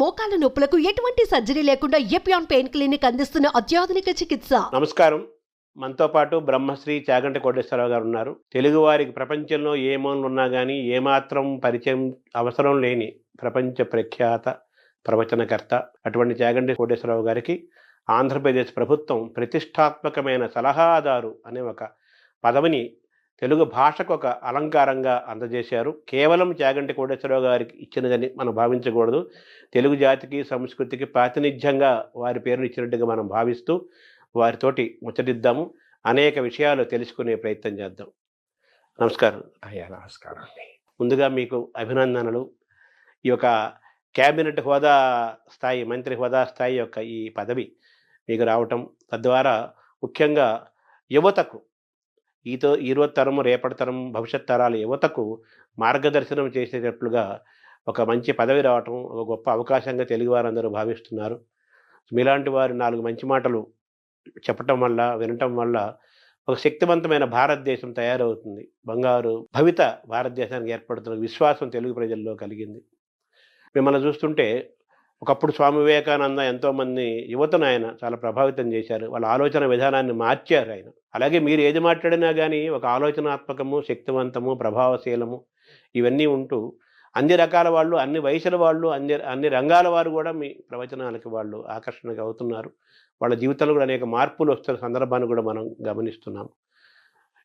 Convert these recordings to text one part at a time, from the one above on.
మోకాల నొప్పులకు ఎటువంటి సర్జరీ లేకుండా ఎపియాన్ పెయిన్ క్లినిక్ అందిస్తున్న అత్యాధునిక చికిత్స. నమస్కారం. మనతో పాటు బ్రహ్మశ్రీ చాగంటి కోటేశ్వరరావు గారు ఉన్నారు. తెలుగువారికి ప్రపంచంలో ఏ మూలన ఉన్నా కానీ ఏమాత్రం పరిచయం అవసరం లేని ప్రపంచ ప్రఖ్యాత ప్రవచనకర్త. అటువంటి చాగంటి కోటేశ్వరరావు గారికి ఆంధ్రప్రదేశ్ ప్రభుత్వం ప్రతిష్టాత్మకమైన సలహాదారు అనే ఒక పదవిని తెలుగు భాషకు ఒక అలంకారంగా అందజేశారు. కేవలం చాగంటి కోటేశ్వరరావు గారికి ఇచ్చినదని మనం భావించకూడదు. తెలుగు జాతికి సంస్కృతికి ప్రాతినిధ్యంగా వారి పేరును ఇచ్చినట్టుగా మనం భావిస్తూ వారితోటి ముచ్చటిద్దాము. అనేక విషయాలు తెలుసుకునే ప్రయత్నం చేద్దాం. నమస్కారం. అయ్యా నమస్కారం అండి. ముందుగా మీకు అభినందనలు. ఈ యొక్క క్యాబినెట్ హోదా స్థాయి, మంత్రి హోదా స్థాయి యొక్క ఈ పదవి మీకు రావటం, తద్వారా ముఖ్యంగా యువతకు ఈరోజు తరం, రేపటి తరం, భవిష్యత్ తరాల యువతకు మార్గదర్శనం చేసేటట్లుగా ఒక మంచి పదవి రావటం ఒక గొప్ప అవకాశంగా తెలుగు వారందరూ భావిస్తున్నారు. మీలాంటి వారు 4 మంచి మాటలు చెప్పటం వల్ల, వినటం వల్ల ఒక శక్తివంతమైన భారతదేశం తయారవుతుంది. బంగారు భవిత భారతదేశానికి ఏర్పడుతున్న విశ్వాసం తెలుగు ప్రజల్లో కలిగింది. మిమ్మల్ని చూస్తుంటే ఒకప్పుడు స్వామి వివేకానంద ఎంతోమంది యువతను ఆయన చాలా ప్రభావితం చేశారు. వాళ్ళ ఆలోచన విధానాన్ని మార్చారు ఆయన. అలాగే మీరు ఏది మాట్లాడినా కానీ ఒక ఆలోచనాత్మకము, శక్తివంతము, ప్రభావశీలము ఇవన్నీ ఉంటూ అన్ని రకాల వాళ్ళు, అన్ని వయసుల వాళ్ళు, అన్ని రంగాల వారు కూడా మీ ప్రవచనాలకి వాళ్ళు ఆకర్షణగా అవుతున్నారు. వాళ్ళ జీవితంలో కూడా అనేక మార్పులు వస్తున్న సందర్భాన్ని కూడా మనం గమనిస్తున్నాం.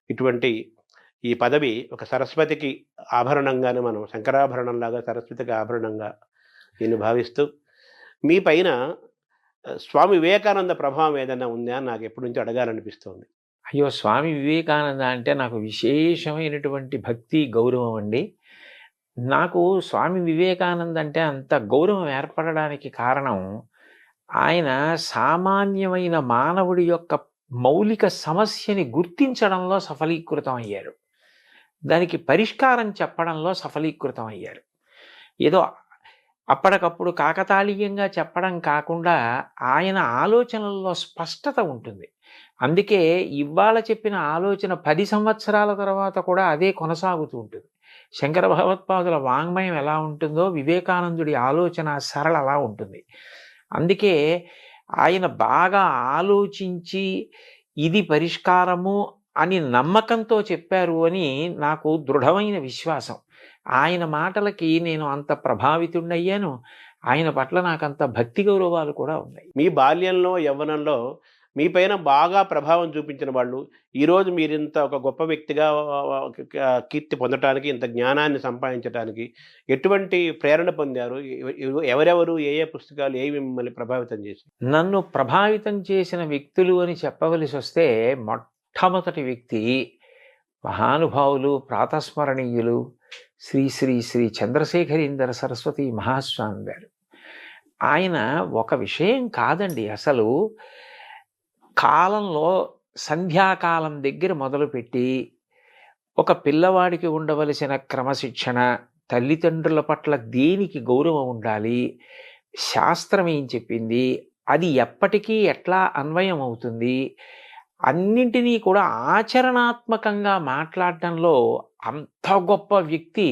ఇటువంటి ఈ పదవి ఒక సరస్వతికి ఆభరణంగానే, మనం శంకరాభరణంలాగా సరస్వతికి ఆభరణంగా దీన్ని భావిస్తూ, మీ పైన స్వామి వివేకానంద ప్రభావం ఏదైనా ఉందా అని నాకు ఎప్పటి నుంచో అడగాలనిపిస్తుంది. అయ్యో, స్వామి వివేకానంద అంటే నాకు విశేషమైనటువంటి భక్తి, గౌరవం అండి. నాకు స్వామి వివేకానంద అంటే అంత గౌరవం ఏర్పడడానికి కారణం, ఆయన సామాన్యమైన మానవుడి యొక్క మౌలిక సమస్యని గుర్తించడంలో సఫలీకృతం అయ్యారు. దానికి పరిష్కారం చెప్పడంలో సఫలీకృతం అయ్యారు. ఏదో అప్పటికప్పుడు కాకతాళీయంగా చెప్పడం కాకుండా ఆయన ఆలోచనల్లో స్పష్టత ఉంటుంది. అందుకే ఇవాళ చెప్పిన ఆలోచన 10 సంవత్సరాల తర్వాత కూడా అదే కొనసాగుతూ ఉంటుంది. శంకర భగవత్పాదుల వాంగ్మయం ఎలా ఉంటుందో వివేకానందుడి ఆలోచన సరళ అలా ఉంటుంది. అందుకే ఆయన బాగా ఆలోచించి ఇది పరిష్కారము అని నమ్మకంతో చెప్పారు అని నాకు దృఢమైన విశ్వాసం. ఆయన మాటలకి నేను అంత ప్రభావితుడయ్యాను. ఆయన పట్ల నాకంత భక్తి గౌరవాలు కూడా ఉన్నాయి. మీ బాల్యంలో, యవ్వనంలో మీ పైన బాగా ప్రభావం చూపించిన వాళ్ళు ఈరోజు మీరింత ఒక గొప్ప వ్యక్తిగా కీర్తి పొందటానికి, ఇంత జ్ఞానాన్ని సంపాదించడానికి ఎటువంటి ప్రేరణ పొందారు? ఎవరెవరు, ఏ ఏ పుస్తకాలు ఏవి మిమ్మల్ని ప్రభావితం చేసి? నన్ను ప్రభావితం చేసిన వ్యక్తులు అని చెప్పవలసి వస్తే, మొట్టమొదటి వ్యక్తి మహానుభావులు, ప్రాతస్మరణీయులు శ్రీ శ్రీ శ్రీ చంద్రశేఖరేంద్ర సరస్వతి మహాస్వామి గారు. ఆయన ఒక విషయం కాదండి, అసలు కాలంలో సంధ్యాకాలం దగ్గర మొదలుపెట్టి ఒక పిల్లవాడికి ఉండవలసిన క్రమశిక్షణ, తల్లిదండ్రుల పట్ల దేనికి గౌరవం ఉండాలి, శాస్త్రం ఏం చెప్పింది, అది ఎప్పటికీ ఎట్లా అన్వయం అవుతుంది, అన్నింటినీ కూడా ఆచరణాత్మకంగా మాట్లాడటంలో అంత గొప్ప వ్యక్తి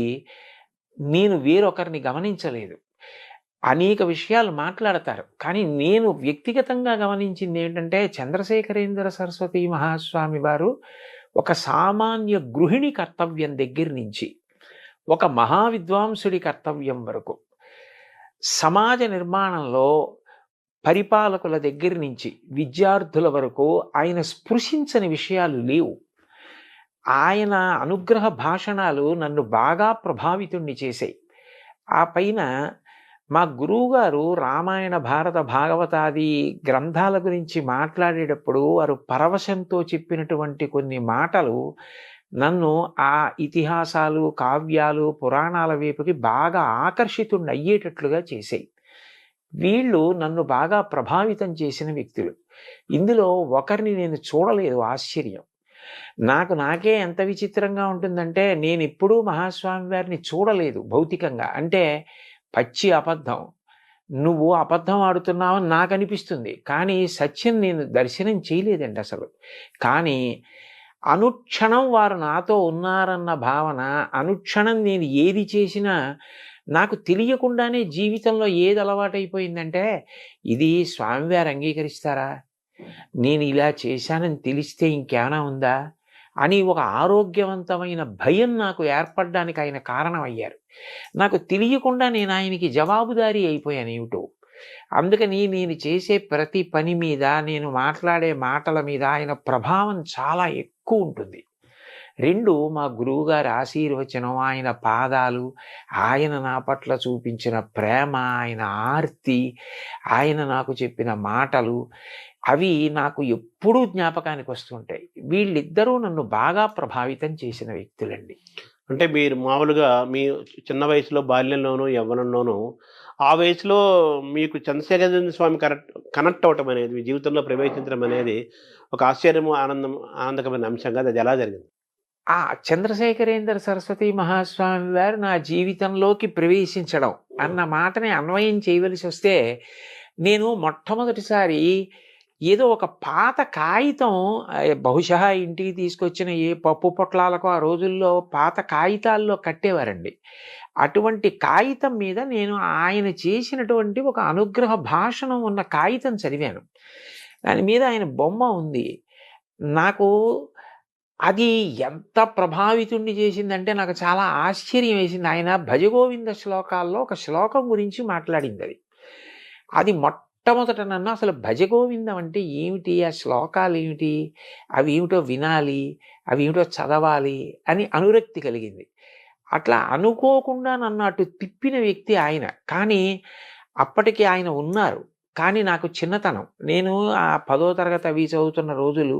నేను వేరొకరిని గమనించలేదు. అనేక విషయాలు మాట్లాడతారు, కానీ నేను వ్యక్తిగతంగా గమనించింది ఏంటంటే, చంద్రశేఖరేంద్ర సరస్వతి మహాస్వామి వారు ఒక సామాన్య గృహిణి కర్తవ్యం దగ్గర నుంచి ఒక మహావిద్వాంసుడి కర్తవ్యం వరకు, సమాజ నిర్మాణంలో పరిపాలకుల దగ్గర నుంచి విద్యార్థుల వరకు ఆయన స్పృశించని విషయాలు లేవు. ఆయన అనుగ్రహ భాషణాలు నన్ను బాగా ప్రభావితుణ్ణి చేశాయి. ఆ పైన మా గురువుగారు రామాయణ, భారత, భాగవతాది గ్రంథాల గురించి మాట్లాడేటప్పుడు వారు పరవశంతో చెప్పినటువంటి కొన్ని మాటలు నన్ను ఆ ఇతిహాసాలు, కావ్యాలు, పురాణాల వైపుకి బాగా ఆకర్షితుణ్ణి అయ్యేటట్లుగా చేశాయి. వీళ్ళు నన్ను బాగా ప్రభావితం చేసిన వ్యక్తులు. ఇందులో ఒకరిని నేను చూడలేదు. ఆశ్చర్యం. నాకే ఎంత విచిత్రంగా ఉంటుందంటే, నేను ఎప్పుడూ మహాస్వామి వారిని చూడలేదు భౌతికంగా. అంటే పచ్చి అబద్ధం, నువ్వు అబద్ధం ఆడుతున్నావని నాకు అనిపిస్తుంది, కానీ సత్యం నేను దర్శనం చేయలేదండి అసలు. కానీ అనుక్షణం వారు నాతో ఉన్నారన్న భావన, అనుక్షణం నేను ఏది చేసినా నాకు తెలియకుండానే జీవితంలో ఏది అలవాటైపోయిందంటే, ఇది స్వామివారు అంగీకరిస్తారా? నేను ఇలా చేశానని తెలిస్తే ఇంకేమైనా ఉందా? అని ఒక ఆరోగ్యవంతమైన భయం నాకు ఏర్పడడానికి ఆయన కారణమయ్యారు. నాకు తెలియకుండా నేను ఆయనకి జవాబుదారీ అయిపోయాను ఏమిటో. అందుకని నేను చేసే ప్రతి పని మీద, నేను మాట్లాడే మాటల మీద ఆయన ప్రభావం చాలా ఎక్కువ ఉంటుంది. 2 మా గురువుగారి ఆశీర్వచనం, ఆయన పాదాలు, ఆయన నా పట్ల చూపించిన ప్రేమ, ఆయన ఆర్తి, ఆయన నాకు చెప్పిన మాటలు, అవి నాకు ఎప్పుడూ జ్ఞాపకానికి వస్తుంటాయి. వీళ్ళిద్దరూ నన్ను బాగా ప్రభావితం చేసిన వ్యక్తులండి. అంటే మీరు మామూలుగా మీ చిన్న వయసులో, బాల్యంలోనూ, యవ్వనంలోనూ ఆ వయసులో మీకు చంద్రశేఖరేంద్ర స్వామి కనెక్ట్ అవ్వటం అనేది, మీ జీవితంలో ప్రవేశించడం అనేది ఒక ఆశ్చర్యము, ఆనందకరమైన అంశం కదా. అది ఎలా జరిగింది? ఆ చంద్రశేఖరేంద్ర సరస్వతి మహాస్వామి వారు నా జీవితంలోకి ప్రవేశించడం అన్న మాటని అన్వయం చేయవలసి వస్తే, నేను మొట్టమొదటిసారి ఏదో ఒక పాత కాగితం, బహుశా ఇంటికి తీసుకొచ్చిన ఏ పప్పు పొట్లాలకో ఆ రోజుల్లో పాత కాగితాల్లో కట్టేవారండి. అటువంటి కాగితం మీద నేను ఆయన చేసినటువంటి ఒక అనుగ్రహ భాషణం ఉన్న కాగితం చదివాను. దాని మీద ఆయన బొమ్మ ఉంది. నాకు అది ఎంత ప్రభావితుణ్ణి చేసిందంటే నాకు చాలా ఆశ్చర్యం వేసింది. ఆయన భజగోవింద శ్లోకాల్లో ఒక శ్లోకం గురించి మాట్లాడింది అది. అది మొట్టమొదట నన్ను అసలు భజగోవిందం అంటే ఏమిటి, ఆ శ్లోకాలు ఏమిటి, అవి ఏమిటో వినాలి, అవి ఏమిటో చదవాలి అని అనురక్తి కలిగింది. అట్లా అనుకోకుండా నన్ను అటు తిప్పిన వ్యక్తి ఆయన. కానీ అప్పటికి ఆయన ఉన్నారు. కానీ నాకు చిన్నతనం. నేను ఆ 10వ తరగతి అవి చదువుతున్న రోజులు.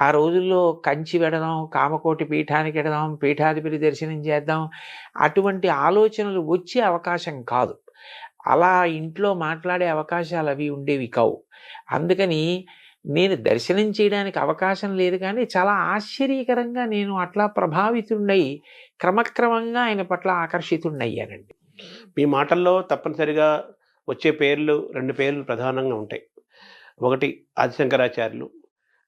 ఆ రోజుల్లో కంచి వెడదాం, కామకోటి పీఠానికి వెడదాం, పీఠాధిపతి దర్శనం చేద్దాం, అటువంటి ఆలోచనలు వచ్చే అవకాశం కాదు. అలా ఇంట్లో మాట్లాడే అవకాశాలు అవి ఉండేవి కావు. అందుకని నేను దర్శనం చేయడానికి అవకాశం లేదు. కానీ చాలా ఆశ్చర్యకరంగా నేను అట్లా ప్రభావితుడై క్రమక్రమంగా ఆయన పట్ల ఆకర్షితుడయ్యానండి. మీ మాటల్లో తప్పనిసరిగా వచ్చే పేర్లు, 2 పేర్లు ప్రధానంగా ఉంటాయి. ఒకటి ఆదిశంకరాచార్యులు,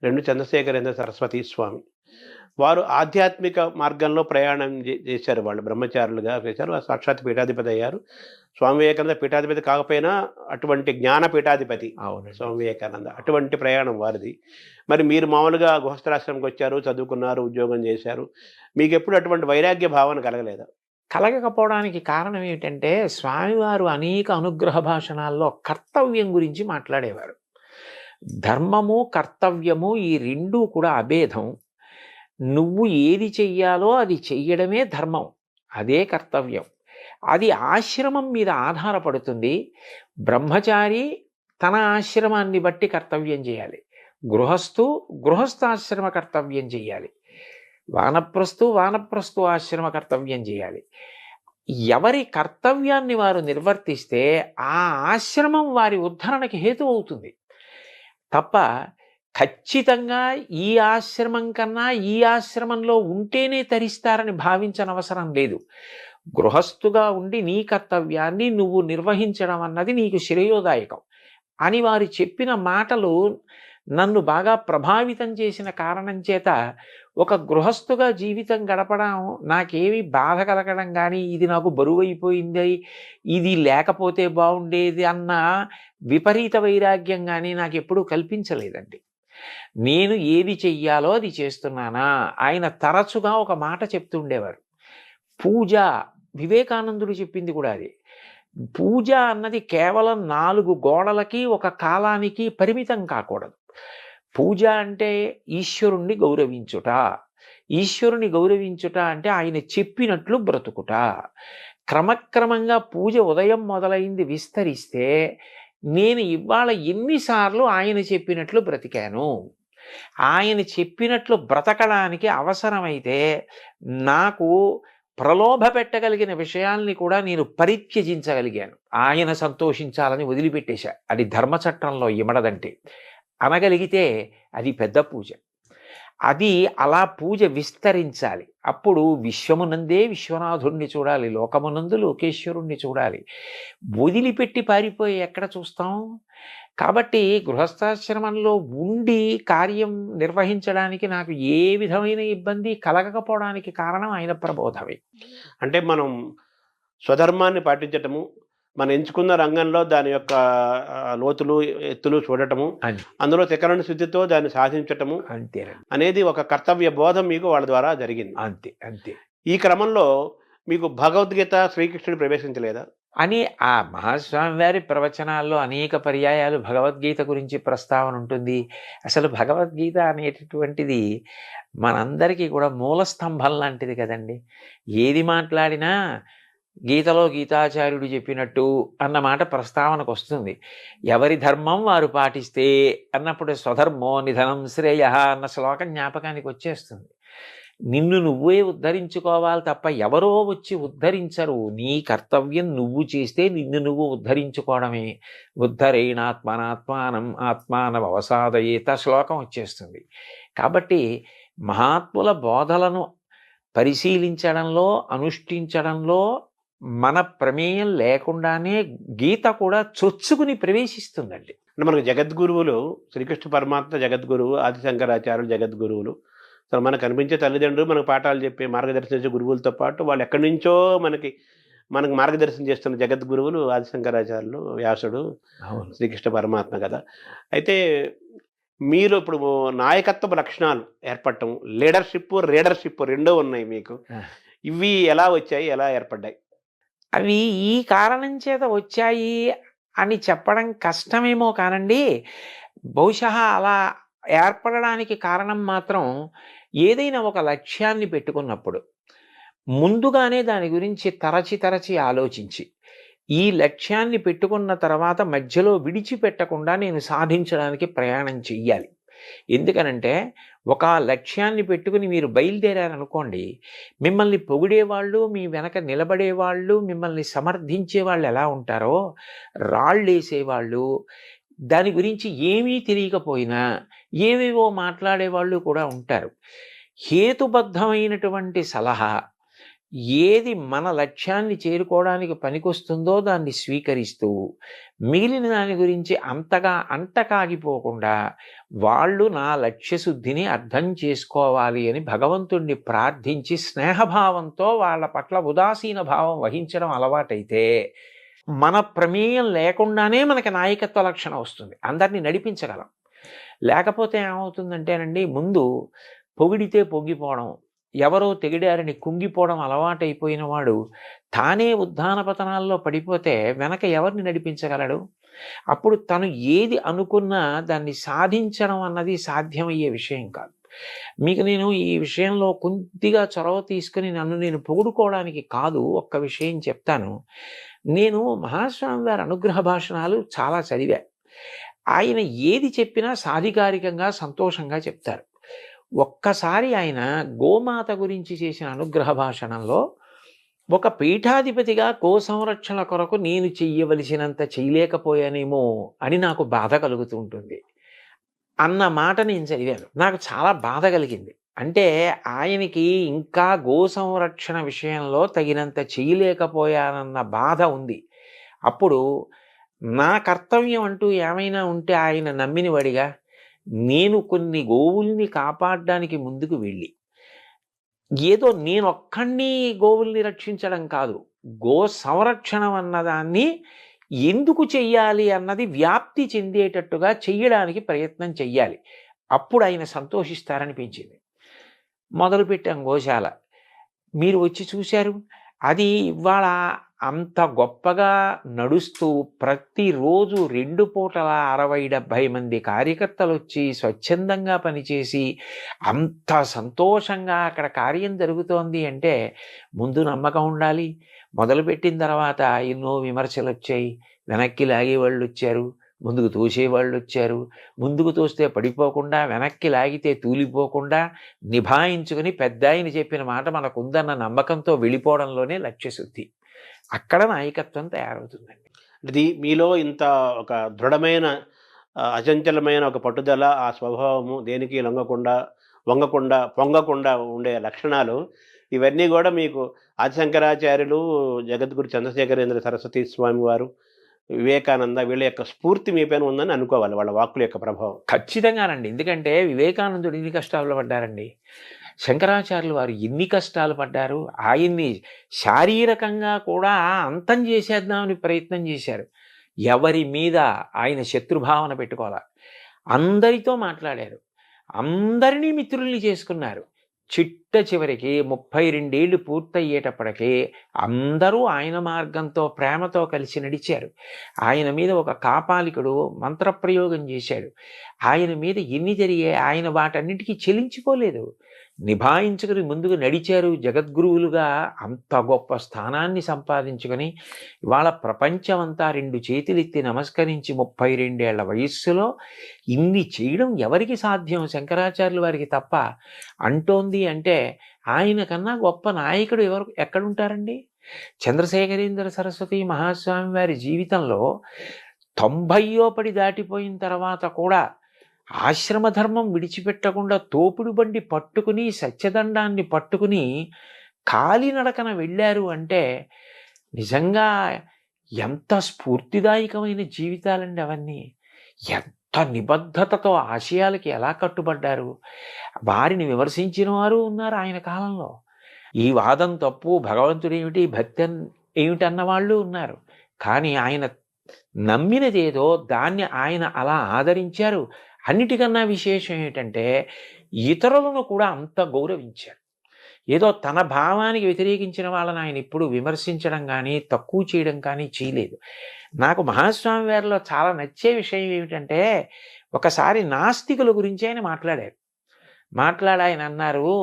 2 చంద్రశేఖరేంద్ర సరస్వతి స్వామి. వారు ఆధ్యాత్మిక మార్గంలో ప్రయాణం చేశారు. వాళ్ళు బ్రహ్మచారులుగా చేశారు. సాక్షాత్ పీఠాధిపతి అయ్యారు. స్వామి వివేకానంద పీఠాధిపతి కాకపోయినా అటువంటి జ్ఞాన పీఠాధిపతి అవును. స్వామి వివేకానంద. అటువంటి ప్రయాణం వారిది. మరి మీరు మామూలుగా గృహస్థాశ్రమంకి వచ్చారు, చదువుకున్నారు, ఉద్యోగం చేశారు. మీకు ఎప్పుడు అటువంటి వైరాగ్య భావన కలగలేదా? కలగకపోవడానికి కారణం ఏమిటంటే, స్వామివారు అనేక అనుగ్రహ భాషణాల్లో కర్తవ్యం గురించి మాట్లాడేవారు. ధర్మము, కర్తవ్యము ఈ 2 కూడా అభేదం. నువ్వు ఏది చెయ్యాలో అది చెయ్యడమే ధర్మం, అదే కర్తవ్యం. అది ఆశ్రమం మీద ఆధారపడుతుంది. బ్రహ్మచారి తన ఆశ్రమాన్ని బట్టి కర్తవ్యం చేయాలి. గృహస్థాశ్రమ కర్తవ్యం చేయాలి. వానప్రస్థు ఆశ్రమ కర్తవ్యం చేయాలి. ఎవరి కర్తవ్యాన్ని వారు నిర్వర్తిస్తే ఆ ఆశ్రమం వారి ఉద్ధరణకి హేతు అవుతుంది తప్ప, ఖచ్చితంగా ఈ ఆశ్రమం కన్నా ఈ ఆశ్రమంలో ఉంటేనే తరిస్తారని భావించనవసరం లేదు. గృహస్థుగా ఉండి నీ కర్తవ్యాన్ని నువ్వు నిర్వహించడం అన్నది నీకు శ్రేయోదాయకం అని వారు చెప్పిన మాటలు నన్ను బాగా ప్రభావితం చేసిన కారణం చేత ఒక గృహస్థుగా జీవితం గడపడం నాకేమి బాధ కలగడం కానీ, ఇది నాకు బరువైపోయింది, ఇది లేకపోతే బాగుండేది అన్న విపరీత వైరాగ్యం కానీ నాకు ఎప్పుడూ కల్పించలేదండి. నేను ఏది చెయ్యాలో అది చేస్తున్నానా. ఆయన తరచుగా ఒక మాట చెప్తుండేవారు, పూజ. వివేకానందుడు చెప్పింది కూడా అది. పూజ అన్నది కేవలం 4 గోడలకి ఒక కాలానికి పరిమితం కాకూడదు. పూజ అంటే ఈశ్వరుణ్ణి గౌరవించుట. ఈశ్వరుని గౌరవించుట అంటే ఆయన చెప్పినట్లు బ్రతుకుట. క్రమక్రమంగా పూజ ఉదయం మొదలైంది విస్తరిస్తే, నేను ఇవాళ ఎన్నిసార్లు ఆయన చెప్పినట్లు బ్రతికాను. ఆయన చెప్పినట్లు బ్రతకడానికి అవసరమైతే నాకు ప్రలోభ పెట్టగలిగిన విషయాల్ని కూడా నేను పరిత్యజించగలిగాను. ఆయన సంతోషించాలని వదిలిపెట్టేశా. అది ధర్మచట్రంలో ఇమడదంటే అనగలిగితే అది పెద్ద పూజ. అది అలా పూజ విస్తరించాలి. అప్పుడు విశ్వమునందే విశ్వనాథుణ్ణి చూడాలి, లోకమునందు లోకేశ్వరుణ్ణి చూడాలి. వదిలిపెట్టి పారిపోయి ఎక్కడ చూస్తాం? కాబట్టి గృహస్థాశ్రమంలో ఉండి కార్యం నిర్వహించడానికి నాకు ఏ విధమైన ఇబ్బంది కలగకపోవడానికి కారణం ఆయన ప్రబోధమే. అంటే మనం స్వధర్మాన్ని పాటించటము, మనం ఎంచుకున్న రంగంలో దాని యొక్క లోతులు ఎత్తులు చూడటము, అందులో తికరణ శుద్ధితో దాన్ని సాధించటము అంతేనండి. అనేది ఒక కర్తవ్య బోధం మీకు వాళ్ళ ద్వారా జరిగింది. అంతే అంతే ఈ క్రమంలో మీకు భగవద్గీత శ్రీకృష్ణుడు ప్రవేశించలేదా? అని ఆ మహాస్వామి వారి ప్రవచనాల్లో అనేక పర్యాయాలు భగవద్గీత గురించి ప్రస్తావన ఉంటుంది. అసలు భగవద్గీత అనేటటువంటిది మనందరికీ కూడా మూలస్తంభం లాంటిది కదండి. ఏది మాట్లాడినా గీతలో గీతాచార్యుడు చెప్పినట్టు అన్న మాట ప్రస్తావనకు వస్తుంది. ఎవరి ధర్మం వారు పాటిస్తే అన్నప్పుడు స్వధర్మో నిధనం శ్రేయ అన్న శ్లోకం జ్ఞాపకానికి వచ్చేస్తుంది. నిన్ను నువ్వే ఉద్ధరించుకోవాలి తప్ప ఎవరో వచ్చి ఉద్ధరించరు. నీ కర్తవ్యం నువ్వు చేస్తే నిన్ను నువ్వు ఉద్ధరించుకోవడమే. ఉద్ధరేణాత్మనాత్మానం ఆత్మానవసాదయేత శ్లోకం వచ్చేస్తుంది. కాబట్టి మహాత్ముల బోధలను పరిశీలించడంలో, అనుష్ఠించడంలో మన ప్రమేయం లేకుండానే గీత కూడా చొచ్చుకుని ప్రవేశిస్తుందండి. అంటే మనకు జగద్గురువులు శ్రీకృష్ణ పరమాత్మ జగద్గురువు, ఆదిశంకరాచార్యులు జగద్గురువులు. అసలు మనకు కనిపించే తల్లిదండ్రులు మనకు పాఠాలు చెప్పే మార్గదర్శించే గురువులతో పాటు వాళ్ళు ఎక్కడి నుంచో మనకు మార్గదర్శనం చేస్తున్న జగద్గురువులు ఆదిశంకరాచార్యులు, వ్యాసుడు, శ్రీకృష్ణ పరమాత్మ కదా. అయితే మీరు ఇప్పుడు నాయకత్వ లక్షణాలు ఏర్పడటం, రీడర్షిప్ రెండో ఉన్నాయి మీకు. ఇవి ఎలా వచ్చాయి, ఎలా ఏర్పడ్డాయి? అవి ఈ కారణం చేత వచ్చాయి అని చెప్పడం కష్టమేమో కానండి. బహుశా అలా ఏర్పడడానికి కారణం మాత్రం ఏదైనా ఒక లక్ష్యాన్ని పెట్టుకున్నప్పుడు ముందుగానే దాని గురించి తరచి ఆలోచించి, ఈ లక్ష్యాన్ని పెట్టుకున్న తర్వాత మధ్యలో విడిచిపెట్టకుండా నేను సాధించడానికి ప్రయాణం చెయ్యాలి. ఎందుకనంటే ఒక లక్ష్యాన్ని పెట్టుకుని మీరు బయలుదేరారనుకోండి, మిమ్మల్ని పొగిడేవాళ్ళు, మీ వెనక నిలబడేవాళ్ళు, మిమ్మల్ని సమర్థించే వాళ్ళు ఎలా ఉంటారో, రాళ్ళేసేవాళ్ళు, దాని గురించి ఏమీ తెలియకపోయినా ఏవేవో మాట్లాడేవాళ్ళు కూడా ఉంటారు. హేతుబద్ధమైనటువంటి సలహా ఏది మన లక్ష్యాన్ని చేరుకోవడానికి పనికొస్తుందో దాన్ని స్వీకరిస్తూ, మిగిలిన దాని గురించి అంతగా అంటకాగిపోకుండా వాళ్ళు నా లక్ష్యశుద్ధిని అర్థం చేసుకోవాలి అని భగవంతుణ్ణి ప్రార్థించి స్నేహభావంతో వాళ్ళ పట్ల ఉదాసీన భావం వహించడం అలవాటైతే మన ప్రమేయం లేకుండానే మనకి నాయకత్వ లక్షణం వస్తుంది. అందరినీ నడిపించగలం. లేకపోతే ఏమవుతుందంటేనండి, ముందు పొగిడితే పొంగిపోవడం, ఎవరో తెగిడారని కుంగిపోవడం అలవాటైపోయిన వాడు తానే ఉద్ధాన పతనాల్లో పడిపోతే వెనక ఎవరిని నడిపించగలడు? అప్పుడు తను ఏది అనుకున్నా దాన్ని సాధించడం అన్నది సాధ్యమయ్యే విషయం కాదు. మీకు నేను ఈ విషయంలో కొద్దిగా చొరవ తీసుకుని నన్ను నేను పొగుడుకోవడానికి కాదు, ఒక్క విషయం చెప్తాను. నేను మహాస్వామి వారి అనుగ్రహ భాషణాలు చాలా చదివా. ఆయన ఏది చెప్పినా సాధికారికంగా సంతోషంగా చెప్తారు. ఒక్కసారి ఆయన గోమాత గురించి చేసిన అనుగ్రహ భాషణంలో, ఒక పీఠాధిపతిగా గో సంరక్షణ కొరకు నేను చెయ్యవలసినంత చేయలేకపోయానేమో అని నాకు బాధ కలుగుతూ ఉంటుంది అన్న మాట నేను చదివాను. నాకు చాలా బాధ కలిగింది. అంటే ఆయనకి ఇంకా గో సంరక్షణ విషయంలో తగినంత చేయలేకపోయానన్న బాధ ఉంది. అప్పుడు నా కర్తవ్యం అంటూ ఏమైనా ఉంటే ఆయన నమ్మిన వాడిగా నేను కొన్ని గోవుల్ని కాపాడడానికి ముందుకు వెళ్ళి, ఏదో నేనొక్కడిని గోవుల్ని రక్షించడం కాదు, గో సంరక్షణ అన్నదాన్ని ఎందుకు చెయ్యాలి అన్నది వ్యాప్తి చెందేటట్టుగా చెయ్యడానికి ప్రయత్నం చెయ్యాలి. అప్పుడు ఆయన సంతోషిస్తారనిపించింది. మొదలుపెట్టాం గోశాల. మీరు వచ్చి చూశారు. అది ఇవాళ అంత గొప్పగా నడుస్తూ ప్రతిరోజు 2 పూటల 60-70 మంది కార్యకర్తలు వచ్చి స్వచ్ఛందంగా పనిచేసి అంత సంతోషంగా అక్కడ కార్యం జరుగుతోంది అంటే ముందు నమ్మకం ఉండాలి. మొదలుపెట్టిన తర్వాత ఎన్నో విమర్శలు వచ్చాయి. వెనక్కి లాగేవాళ్ళు వచ్చారు, ముందుకు తోసేవాళ్ళు వచ్చారు. ముందుకు తోస్తే పడిపోకుండా, వెనక్కి లాగితే తూలిపోకుండా నిభాయించుకుని పెద్ద ఆయన చెప్పిన మాట మనకుందన్న నమ్మకంతో వెళ్ళిపోవడంలోనే లక్ష్యశుద్ధి. అక్కడ నాయకత్వం తయారవుతుందండి. ఇది మీలో ఇంత ఒక దృఢమైన అచంచలమైన ఒక పట్టుదల, ఆ స్వభావము, దేనికి వంగకుండా పొంగకుండా ఉండే లక్షణాలు, ఇవన్నీ కూడా మీకు ఆదిశంకరాచార్యులు, జగద్గురు చంద్రశేఖరేంద్ర సరస్వతి స్వామి వారు, వివేకానంద వీళ్ళ యొక్క స్ఫూర్తి మీ పైన ఉందని అనుకోవాలి, వాళ్ళ వాక్కుల యొక్క ప్రభావం. ఖచ్చితంగానండి. ఎందుకంటే వివేకానందుడు ఎన్ని కష్టాల్లో పడ్డారండి. శంకరాచార్యులు వారు ఎన్ని కష్టాలు పడ్డారు, ఆయన్ని శారీరకంగా కూడా అంతం చేసేద్దామని ప్రయత్నం చేశారు. ఎవరి మీద ఆయన శత్రుభావన పెట్టుకోవాలి. అందరితో మాట్లాడారు, అందరినీ మిత్రుల్ని చేసుకున్నారు. చిట్ట చివరికి 32 ఏళ్ళు పూర్తయ్యేటప్పటికీ అందరూ ఆయన మార్గంతో ప్రేమతో కలిసి నడిచారు. ఆయన మీద ఒక కాపాలికుడు మంత్రప్రయోగం చేశాడు. ఆయన మీద ఎన్ని జరిగాయి, ఆయన వాటన్నిటికీ చెలించిపోలేదు. నిభాయించుకుని ముందుకు నడిచారు. జగద్గురువులుగా అంత గొప్ప స్థానాన్ని సంపాదించుకొని ఇవాళ ప్రపంచమంతా 2 చేతులెత్తి నమస్కరించి 32 ఏళ్ల వయస్సులో ఇన్ని చేయడం ఎవరికి సాధ్యం? శంకరాచార్యుల వారికి తప్ప. అంటోంది అంటే ఆయన కన్నా గొప్ప నాయకుడు ఎక్కడుంటారండి? చంద్రశేఖరేంద్ర సరస్వతి మహాస్వామి వారి జీవితంలో 90 పడి దాటిపోయిన తర్వాత కూడా ఆశ్రమధర్మం విడిచిపెట్టకుండా తోపుడు బండి పట్టుకుని సత్యదండాన్ని పట్టుకుని కాలినడకన వెళ్ళారు అంటే నిజంగా ఎంత స్ఫూర్తిదాయకమైన జీవితాలండి అవన్నీ. ఎంత నిబద్ధతతో ఆశయాలకి ఎలా కట్టుబడ్డారు. వారిని విమర్శించిన వారు ఉన్నారు ఆయన కాలంలో. ఈ వాదం తప్పు, భగవంతుడు ఏమిటి, భక్తి ఏమిటన్న వాళ్ళు ఉన్నారు. కానీ ఆయన నమ్మినదేదో దాన్ని ఆయన అలా ఆదరించారు. అన్నిటికన్నా విశేషం ఏంటంటే ఇతరులను కూడా అంత గౌరవించారు. ఏదో తన భావానికి వ్యతిరేకించిన వాళ్ళని ఆయన ఎప్పుడు విమర్శించడం కానీ తక్కువ చేయడం కానీ చేయలేదు. నాకు మహాస్వామి వారిలో చాలా నచ్చే విషయం ఏమిటంటే ఒకసారి నాస్తికుల గురించి ఆయన మాట్లాడి ఆయన అన్నారు,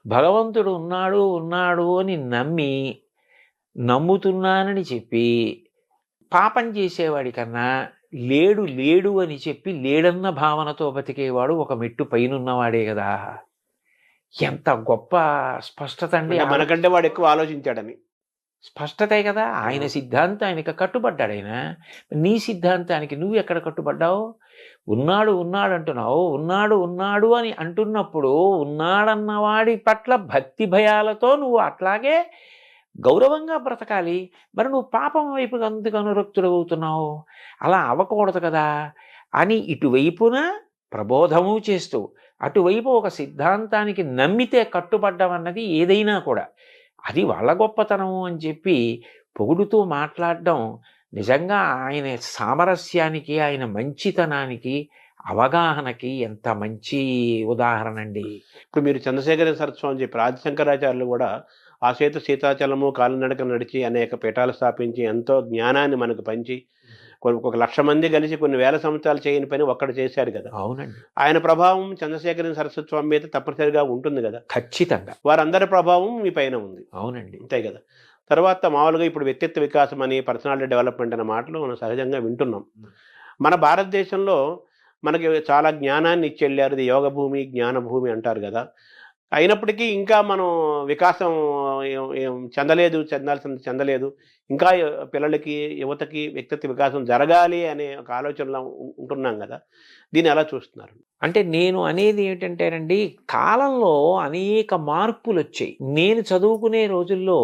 భగవంతుడు ఉన్నాడు అని నమ్ముతున్నానని చెప్పి పాపం చేసేవాడి కన్నా లేడు అని చెప్పి లేడన్న భావనతో బతికేవాడు ఒక మెట్టు పైనున్నవాడే కదా. ఎంత గొప్ప స్పష్టత అండి. మనకంటే వాడు ఎక్కువ ఆలోచించాడని స్పష్టతే కదా. ఆయన సిద్ధాంతానికి కట్టుబడ్డాడు. ఆయన నీ సిద్ధాంతానికి నువ్వు ఎక్కడ కట్టుబడ్డావు? ఉన్నాడు అంటున్నావు. ఉన్నాడు అని అంటున్నప్పుడు ఉన్నాడన్నవాడి పట్ల భక్తి భయాలతో నువ్వు అట్లాగే గౌరవంగా బ్రతకాలి. మరి నువ్వు పాపం వైపుకి అందుకు అనురక్తుడు అవుతున్నావు. అలా అవ్వకూడదు కదా అని ఇటువైపున ప్రబోధము చేస్తూ అటువైపు ఒక సిద్ధాంతానికి నమ్మితే కట్టుబడ్డం అన్నది ఏదైనా కూడా అది వాళ్ళ గొప్పతనము అని చెప్పి పొగుడుతూ మాట్లాడడం నిజంగా ఆయన సామరస్యానికి, ఆయన మంచితనానికి, అవగాహనకి ఎంత మంచి ఉదాహరణ అండి. ఇప్పుడు మీరు చంద్రశేఖర సరస్వామి అని చెప్పి ఆదిశంకరాచార్యులు కూడా ఆ సీతాచలము కాలినడక నడిచి అనేక పీఠాలు స్థాపించి ఎంతో జ్ఞానాన్ని మనకు పంచి ఒక 1,00,000 మంది కలిసి కొన్ని వేల సంవత్సరాలు చేయని పని ఒక్కడు చేశాడు కదా. అవునండి. ఆయన ప్రభావం చంద్రశేఖర సరస్వతి స్వామి మీద తప్పనిసరిగా ఉంటుంది కదా. ఖచ్చితంగా వారందరి ప్రభావం మీ పైన ఉంది. అవునండి. అంతే కదా. తర్వాత మామూలుగా ఇప్పుడు వ్యక్తిత్వ వికాసం అని, పర్సనాలిటీ డెవలప్మెంట్ అనే మాటలు మనం సహజంగా వింటున్నాం. మన భారతదేశంలో మనకి చాలా జ్ఞానాన్ని ఇచ్చి వెళ్ళారు. ఇది యోగ భూమి, జ్ఞాన భూమి అంటారు కదా. అయినప్పటికీ ఇంకా మనం వికాసం చెందలేదు. ఇంకా పిల్లలకి, యువతకి వ్యక్తిత్వ వికాసం జరగాలి అనే ఒక ఆలోచనలో ఉంటున్నాం కదా. దీన్ని ఎలా చూస్తున్నారు? అంటే నేను అనేది ఏమిటంటేనండి, కాలంలో అనేక మార్పులు వచ్చాయి. నేను చదువుకునే రోజుల్లో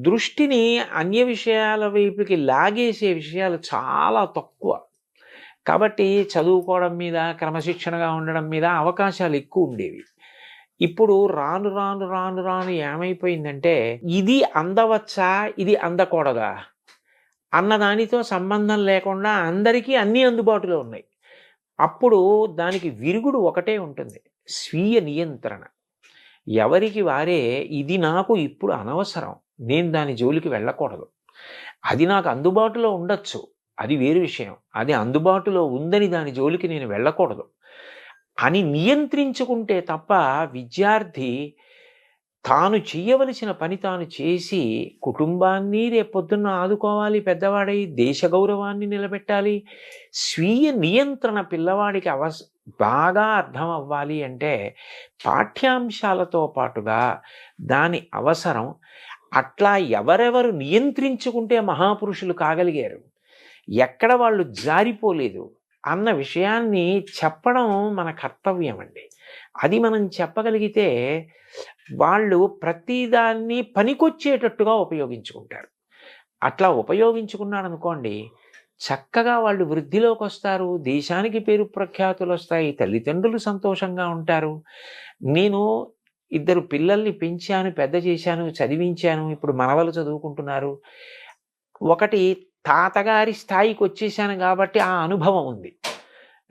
దృష్టిని అన్య విషయాల వైపుకి లాగేసే విషయాలు చాలా తక్కువ. కాబట్టి చదువుకోవడం మీద, క్రమశిక్షణగా ఉండడం మీద అవకాశాలు ఎక్కువ ఉండేవి. ఇప్పుడు రాను ఏమైపోయిందంటే ఇది అందవచ్చా, ఇది అందకూడదా అన్నదానితో సంబంధం లేకుండా అందరికీ అన్నీ అందుబాటులో ఉన్నాయి. అప్పుడు దానికి విరుగుడు ఒకటే ఉంటుంది, స్వీయ నియంత్రణ. ఎవరికి వారే ఇది నాకు ఇప్పుడు అనవసరం, నేను దాని జోలికి వెళ్ళకూడదు. అది నాకు అందుబాటులో ఉండొచ్చు, అది వేరు విషయం. అది అందుబాటులో ఉందని దాని జోలికి నేను వెళ్ళకూడదు అని నియంత్రించుకుంటే తప్ప విద్యార్థి తాను చేయవలసిన పని తాను చేసి కుటుంబాన్ని రేపొద్దున్న ఆదుకోవాలి, పెద్దవాడై దేశ గౌరవాన్ని నిలబెట్టాలి. స్వీయ నియంత్రణ పిల్లవాడికి బాగా అర్థం అవ్వాలి అంటే పాఠ్యాంశాలతో పాటుగా దాని అవసరం. అట్లా ఎవరెవరు నియంత్రించుకుంటే మహాపురుషులు కాగలిగారు, ఎక్కడ వాళ్ళు జారిపోలేదు అన్న విషయాన్ని చెప్పడం మన కర్తవ్యం అండి. అది మనం చెప్పగలిగితే వాళ్ళు ప్రతిదాన్ని పనికొచ్చేటట్టుగా ఉపయోగించుకుంటారు. అట్లా ఉపయోగించుకున్నాడు అనుకోండి, చక్కగా వాళ్ళు వృద్ధిలోకి వస్తారు, దేశానికి పేరు ప్రఖ్యాతులు వస్తాయి, తల్లిదండ్రులు సంతోషంగా ఉంటారు. నేను 2 పిల్లల్ని పెంచాను, పెద్ద చేశాను, చదివించాను, ఇప్పుడు మనవలు చదువుకుంటున్నారు. ఒకటి, తాతగారి స్థాయికి వచ్చేసాను కాబట్టి ఆ అనుభవం ఉంది.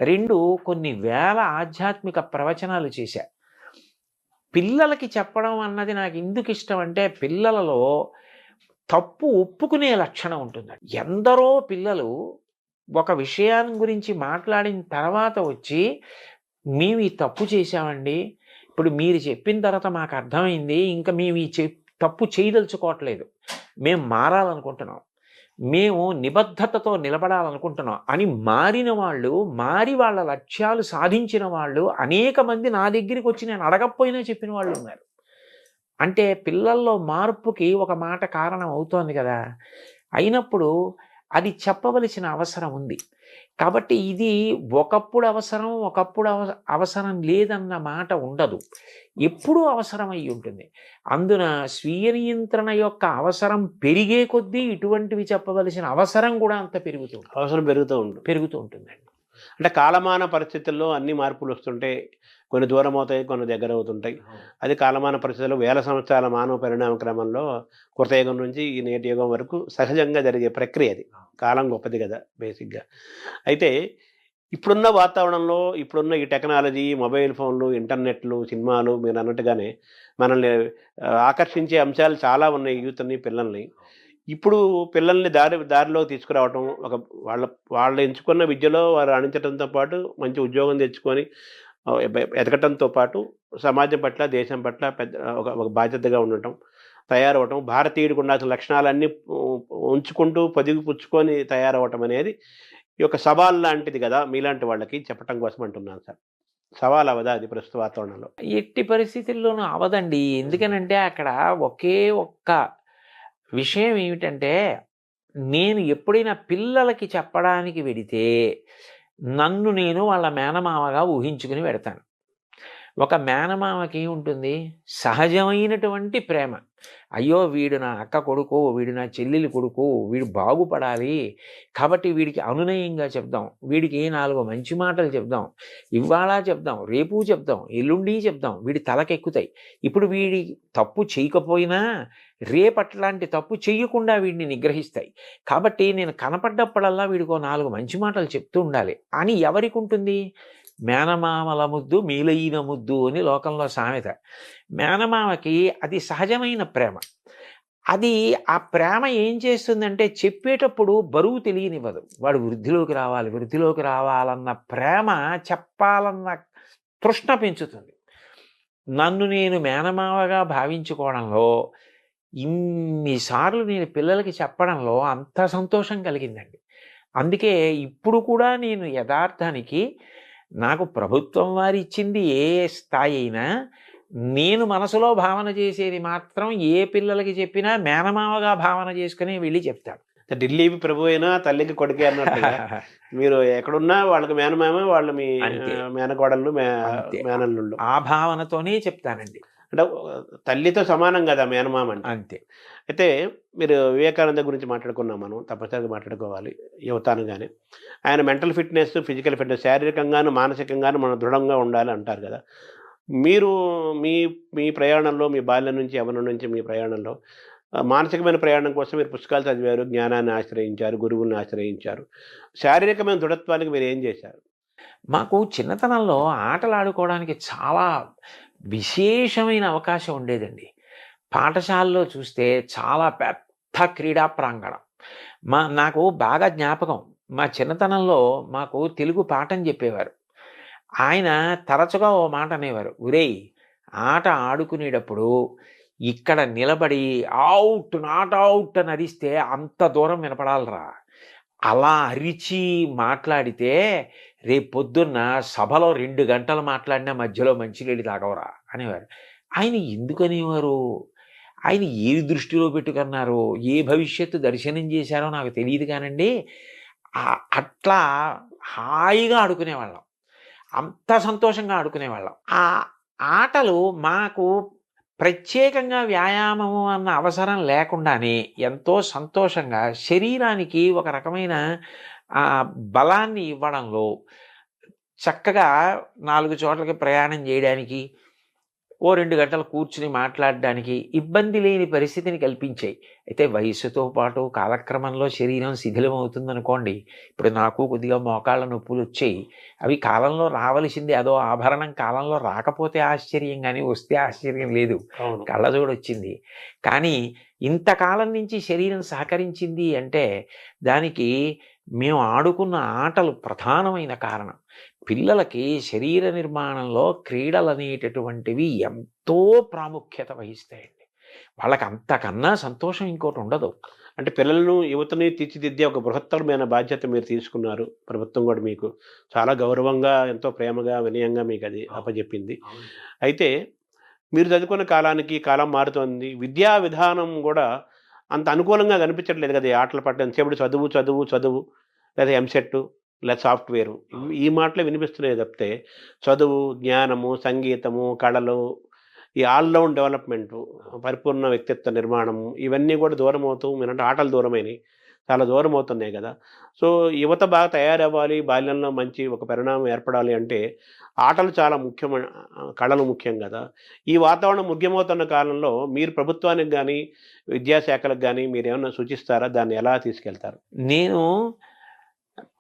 2, కొన్ని వేల ఆధ్యాత్మిక ప్రవచనాలు చేశా. పిల్లలకి చెప్పడం అన్నది నాకు ఎందుకు ఇష్టం అంటే, పిల్లలలో తప్పు ఒప్పుకునే లక్షణం ఉంటుందండి. ఎందరో పిల్లలు ఒక విషయాన్ని గురించి మాట్లాడిన తర్వాత వచ్చి, మేము ఈ తప్పు చేశామండి, ఇప్పుడు మీరు చెప్పిన తర్వాత మాకు అర్థమైంది, ఇంకా మేము ఈ తప్పు చేయదలుచుకోవట్లేదు, మేము మారాలనుకుంటున్నాం, మేము నిబద్ధతతో నిలబడాలనుకుంటున్నాం అని మారిన వాళ్ళు, మారి వాళ్ళ లక్ష్యాలు సాధించిన వాళ్ళు అనేక మంది నా దగ్గరికి వచ్చి నేను అడగకపోయినా చెప్పిన వాళ్ళు ఉన్నారు. అంటే పిల్లల్లో మార్పుకి ఒక మాట కారణం అవుతోంది కదా. అయినప్పుడు అది చెప్పవలసిన అవసరం ఉంది. కాబట్టి ఇది ఒకప్పుడు అవసరం, ఒకప్పుడు అవసరం లేదన్న మాట ఉండదు. ఎప్పుడూ అవసరం అయి ఉంటుంది. అందున స్వీయ నియంత్రణ యొక్క అవసరం పెరిగే కొద్దీ ఇటువంటివి చెప్పవలసిన అవసరం కూడా అంత అవసరం పెరుగుతూ ఉంటుందండి. అంటే కాలమాన పరిస్థితుల్లో అన్ని మార్పులు వస్తుంటే కొన్ని దూరం అవుతాయి, కొన్ని దగ్గర అవుతుంటాయి. అది కాలమాన పరిస్థితుల్లో వేల సంవత్సరాల మానవ పరిణామ క్రమంలో కృతయుగం నుంచి ఈ నేటి యుగం వరకు సహజంగా జరిగే ప్రక్రియ అది. కాలం గొప్పది కదా బేసిక్గా. అయితే ఇప్పుడున్న వాతావరణంలో, ఇప్పుడున్న ఈ టెక్నాలజీ, మొబైల్ ఫోన్లు, ఇంటర్నెట్లు, సినిమాలు మీరు అన్నట్టుగానే మనల్ని ఆకర్షించే అంశాలు చాలా ఉన్నాయి యూత్ని, పిల్లల్ని. ఇప్పుడు పిల్లల్ని దారిలో తీసుకురావటం, వాళ్ళు ఎంచుకున్న విద్యలో వారు రాణించడంతో పాటు మంచి ఉద్యోగం తెచ్చుకొని ఎదగటంతో పాటు సమాజం పట్ల, దేశం పట్ల ఒక బాధ్యతగా ఉండటం, తయారవటం, భారతీయుడికి ఉండాల్సిన లక్షణాలన్నీ ఉంచుకుంటూ పొదిగిపుచ్చుకొని తయారవటం అనేది ఈ యొక్క సవాల్ లాంటిది కదా మీలాంటి వాళ్ళకి చెప్పటం కోసం అంటున్నాను సార్. సవాల్ అవదా అది ప్రస్తుత వాతావరణంలో? ఎట్టి పరిస్థితుల్లోనూ అవదండి. ఎందుకనంటే అక్కడ ఒకే ఒక్క విషయం ఏమిటంటే, నేను ఎప్పుడైనా పిల్లలకి చెప్పడానికి వెడితే నన్ను నేను వాళ్ళ మేనమామగా ఊహించుకుని వెడతాను. ఒక మేనమామకి ఉంటుంది సహజమైనటువంటి ప్రేమ. అయ్యో వీడు నా అక్క కొడుకు, వీడు నా చెల్లెలి కొడుకు, వీడు బాగుపడాలి, కాబట్టి వీడికి అనునయంగా చెప్దాం, వీడికి 4 మంచి మాటలు చెప్దాం, ఇవాళ చెప్దాం, రేపు చెప్దాం, ఎల్లుండి చెప్దాం, వీడి తలకెక్కుతాయి. ఇప్పుడు వీడి తప్పు చేయకపోయినా రేపట్లాంటి తప్పు చెయ్యకుండా వీడిని నిగ్రహిస్తాయి. కాబట్టి నేను కనపడ్డప్పుడల్లా వీడికో 4 మంచి మాటలు చెప్తూ ఉండాలి అని ఎవరికి ఉంటుంది? మేనమామల ముద్దు మీలైన ముద్దు అని లోకంలో సామెత. మేనమామకి అది సహజమైన ప్రేమ. అది ఆ ప్రేమ ఏం చేస్తుందంటే చెప్పేటప్పుడు బరువు తెలియనివ్వదు. వాడు వృద్ధిలోకి రావాలన్న ప్రేమ, చెప్పాలన్న తృష్ణ పెంచుతుంది. నన్ను నేను మేనమామగా భావించుకోవడంలో, ఇన్నిసార్లు నేను పిల్లలకి చెప్పడంలో అంత సంతోషం కలిగిందండి. అందుకే ఇప్పుడు కూడా నేను యథార్థానికి నాకు ప్రభుత్వం వారు ఇచ్చింది ఏ స్థాయి అయినా, నేను మనసులో భావన చేసేది మాత్రం ఏ పిల్లలకి చెప్పినా మేనమామగా భావన చేసుకుని వెళ్ళి చెప్తాను. ఢిల్లీకి ప్రభు అయినా తల్లికి కొడుకే అన్నట్టుగా మీరు ఎక్కడున్నా వాళ్ళకి మేనమామ, వాళ్ళు మీ మేనకోడళ్ళు, మేనల్లుళ్ళు. ఆ భావనతోనే చెప్తానండి. అంటే తల్లితో సమానం కదా మేనమామ అంటే. అంతే. అయితే మీరు వివేకానంద గురించి మాట్లాడుకున్నాం, మనం తప్పనిసరిగా మాట్లాడుకోవాలి యువతానుగానే. ఆయన మెంటల్ ఫిట్నెస్, ఫిజికల్ ఫిట్నెస్, శారీరకంగాను మానసికంగాను మనం దృఢంగా ఉండాలి అంటారు కదా. మీరు మీ ప్రయాణంలో, మీ బాల్యం నుంచి యవ్వనం నుంచి మీ ప్రయాణంలో మానసికమైన ప్రయాణం కోసం మీరు పుస్తకాలు చదివారు, జ్ఞానాన్ని ఆశ్రయించారు, గురువుల్ని ఆశ్రయించారు. శారీరకమైన దృఢత్వానికి మీరు ఏం చేశారు? మాకు చిన్నతనంలో ఆటలు ఆడుకోవడానికి చాలా విశేషమైన అవకాశం ఉండేదండి. పాఠశాలలో చూస్తే చాలా పెద్ద క్రీడా ప్రాంగణం. నాకు బాగా జ్ఞాపకం, మా చిన్నతనంలో మాకు తెలుగు పాఠం చెప్పేవారు. ఆయన తరచుగా ఓ మాట అనేవారు, ఒరేయ్ ఆట ఆడుకునేటప్పుడు ఇక్కడ నిలబడి అవుట్ నాట్ అవుట్ అని అరిస్తే అంత దూరం వినపడాలరా, అలా అరిచి మాట్లాడితే రేపు పొద్దున్న సభలో 2 గంటలు మాట్లాడినా మధ్యలో మంచినీళ్ళు తాగవరా అనేవారు. ఆయన ఎందుకు అనేవారు, ఆయన ఏ దృష్టిలో పెట్టుకున్నారో, ఏ భవిష్యత్తు దర్శనం చేశారో నాకు తెలియదు కానండి, అట్లా హాయిగా ఆడుకునేవాళ్ళం, అంత సంతోషంగా ఆడుకునేవాళ్ళం. ఆ ఆటలు మాకు ప్రత్యేకంగా వ్యాయామము అన్న అవసరం లేకుండానే ఎంతో సంతోషంగా శరీరానికి ఒక రకమైన బలాన్ని ఇవ్వడంలో చక్కగా 4 చోట్లకి ప్రయాణం చేయడానికి, ఓ 2 గంటలు కూర్చుని మాట్లాడడానికి ఇబ్బంది లేని పరిస్థితిని కల్పించాయి. అయితే వయస్సుతో పాటు కాలక్రమంలో శరీరం శిథిలం అవుతుందనుకోండి. ఇప్పుడు నాకు కొద్దిగా మోకాళ్ళ నొప్పులు వచ్చాయి. అవి కాలంలో రావలసింది, అదో ఆభరణం కాలంలో రాకపోతే ఆశ్చర్యం, కానీ వస్తే ఆశ్చర్యం లేదు. కళ్ళజోడు వచ్చింది. కానీ ఇంతకాలం నుంచి శరీరం సహకరించింది అంటే దానికి మేము ఆడుకున్న ఆటలు ప్రధానమైన కారణం. పిల్లలకి శరీర నిర్మాణంలో క్రీడలు అనేటటువంటివి ఎంతో ప్రాముఖ్యత వహిస్తాయండి. వాళ్ళకి అంతకన్నా సంతోషం ఇంకోటి ఉండదు. అంటే పిల్లలను, యువతని తీర్చిదిద్దే ఒక బృహత్తరమైన బాధ్యత మీరు తీసుకున్నారు. ప్రభుత్వం కూడా మీకు చాలా గౌరవంగా, ఎంతో ప్రేమగా, వినయంగా మీకు అది అప్పచెప్పింది. అయితే మీరు చదువుకున్న కాలానికి కాలం మారుతోంది. విద్యా విధానం కూడా అంత అనుకూలంగా కనిపించట్లేదు కదా. ఈ ఆటలు పట్ల ఎంతసేపు చదువు చదువు చదువు, లేదా ఎంసెట్, లేదా సాఫ్ట్వేరు, ఈ మాటలే వినిపిస్తున్నాయి తప్పితే చదువు, జ్ఞానము, సంగీతము, కళలు, ఈ ఆల్రౌండ్ డెవలప్మెంటు, పరిపూర్ణ వ్యక్తిత్వ నిర్మాణము, ఇవన్నీ కూడా దూరం అవుతూ, మీరంటే ఆటలు దూరమైనవి, చాలా దూరం అవుతున్నాయి కదా. సో యువత బాగా తయారవ్వాలి, బాల్యంలో మంచి ఒక పరిణామం ఏర్పడాలి అంటే ఆటలు చాలా ముఖ్యమైన, కళలు ముఖ్యం కదా. ఈ వాతావరణం ముఖ్యమవుతున్న కాలంలో మీరు ప్రభుత్వానికి కానీ, విద్యాశాఖలకు కానీ మీరు ఏమైనా సూచిస్తారా? దాన్ని ఎలా తీసుకెళ్తారు? నేను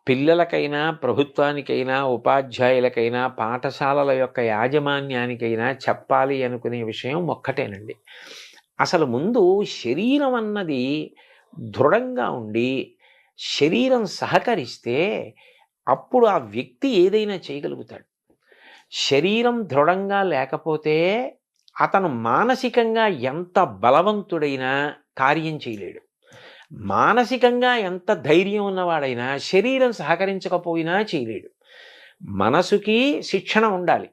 పిల్లలకైనా, ప్రభుత్వానికైనా, ఉపాధ్యాయులకైనా, పాఠశాలల యొక్క యాజమాన్యానికైనా చెప్పాలి అనుకునే విషయం ఒక్కటేనండి. అసలు ముందు శరీరం అన్నది దృఢంగా ఉండి శరీరం సహకరిస్తే అప్పుడు ఆ వ్యక్తి ఏదైనా చేయగలుగుతాడు. శరీరం దృఢంగా లేకపోతే అతను మానసికంగా ఎంత బలవంతుడైనా కార్యం చేయలేడు. మానసికంగా ఎంత ధైర్యం ఉన్నవాడైనా శరీరం సహకరించకపోయినా చేయలేడు. మనసుకి శిక్షణ ఉండాలి.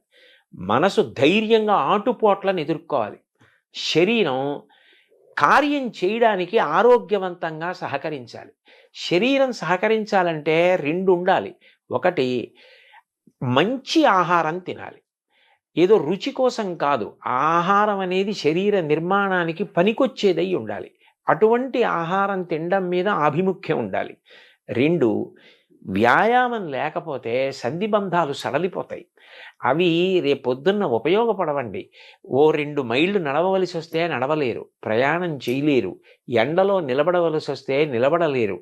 మనసు ధైర్యంగా ఆటుపోట్లను ఎదుర్కోవాలి. శరీరం కార్యం చేయడానికి ఆరోగ్యవంతంగా సహకరించాలి. శరీరం సహకరించాలంటే 2 ఉండాలి. ఒకటి, మంచి ఆహారం తినాలి. ఏదో రుచి కోసం కాదు, ఆహారం అనేది శరీర నిర్మాణానికి పనికొచ్చేదై ఉండాలి. అటువంటి ఆహారం తినడం మీద ఆభిముఖ్యం ఉండాలి. 2, వ్యాయామం లేకపోతే సంధిబంధాలు సడలిపోతాయి. అవి రేపొద్దున్న ఉపయోగపడవండి. ఓ 2 మైళ్ళు నడవవలసి వస్తే నడవలేరు, ప్రయాణం చేయలేరు, ఎండలో నిలబడవలసి వస్తే నిలబడలేరు.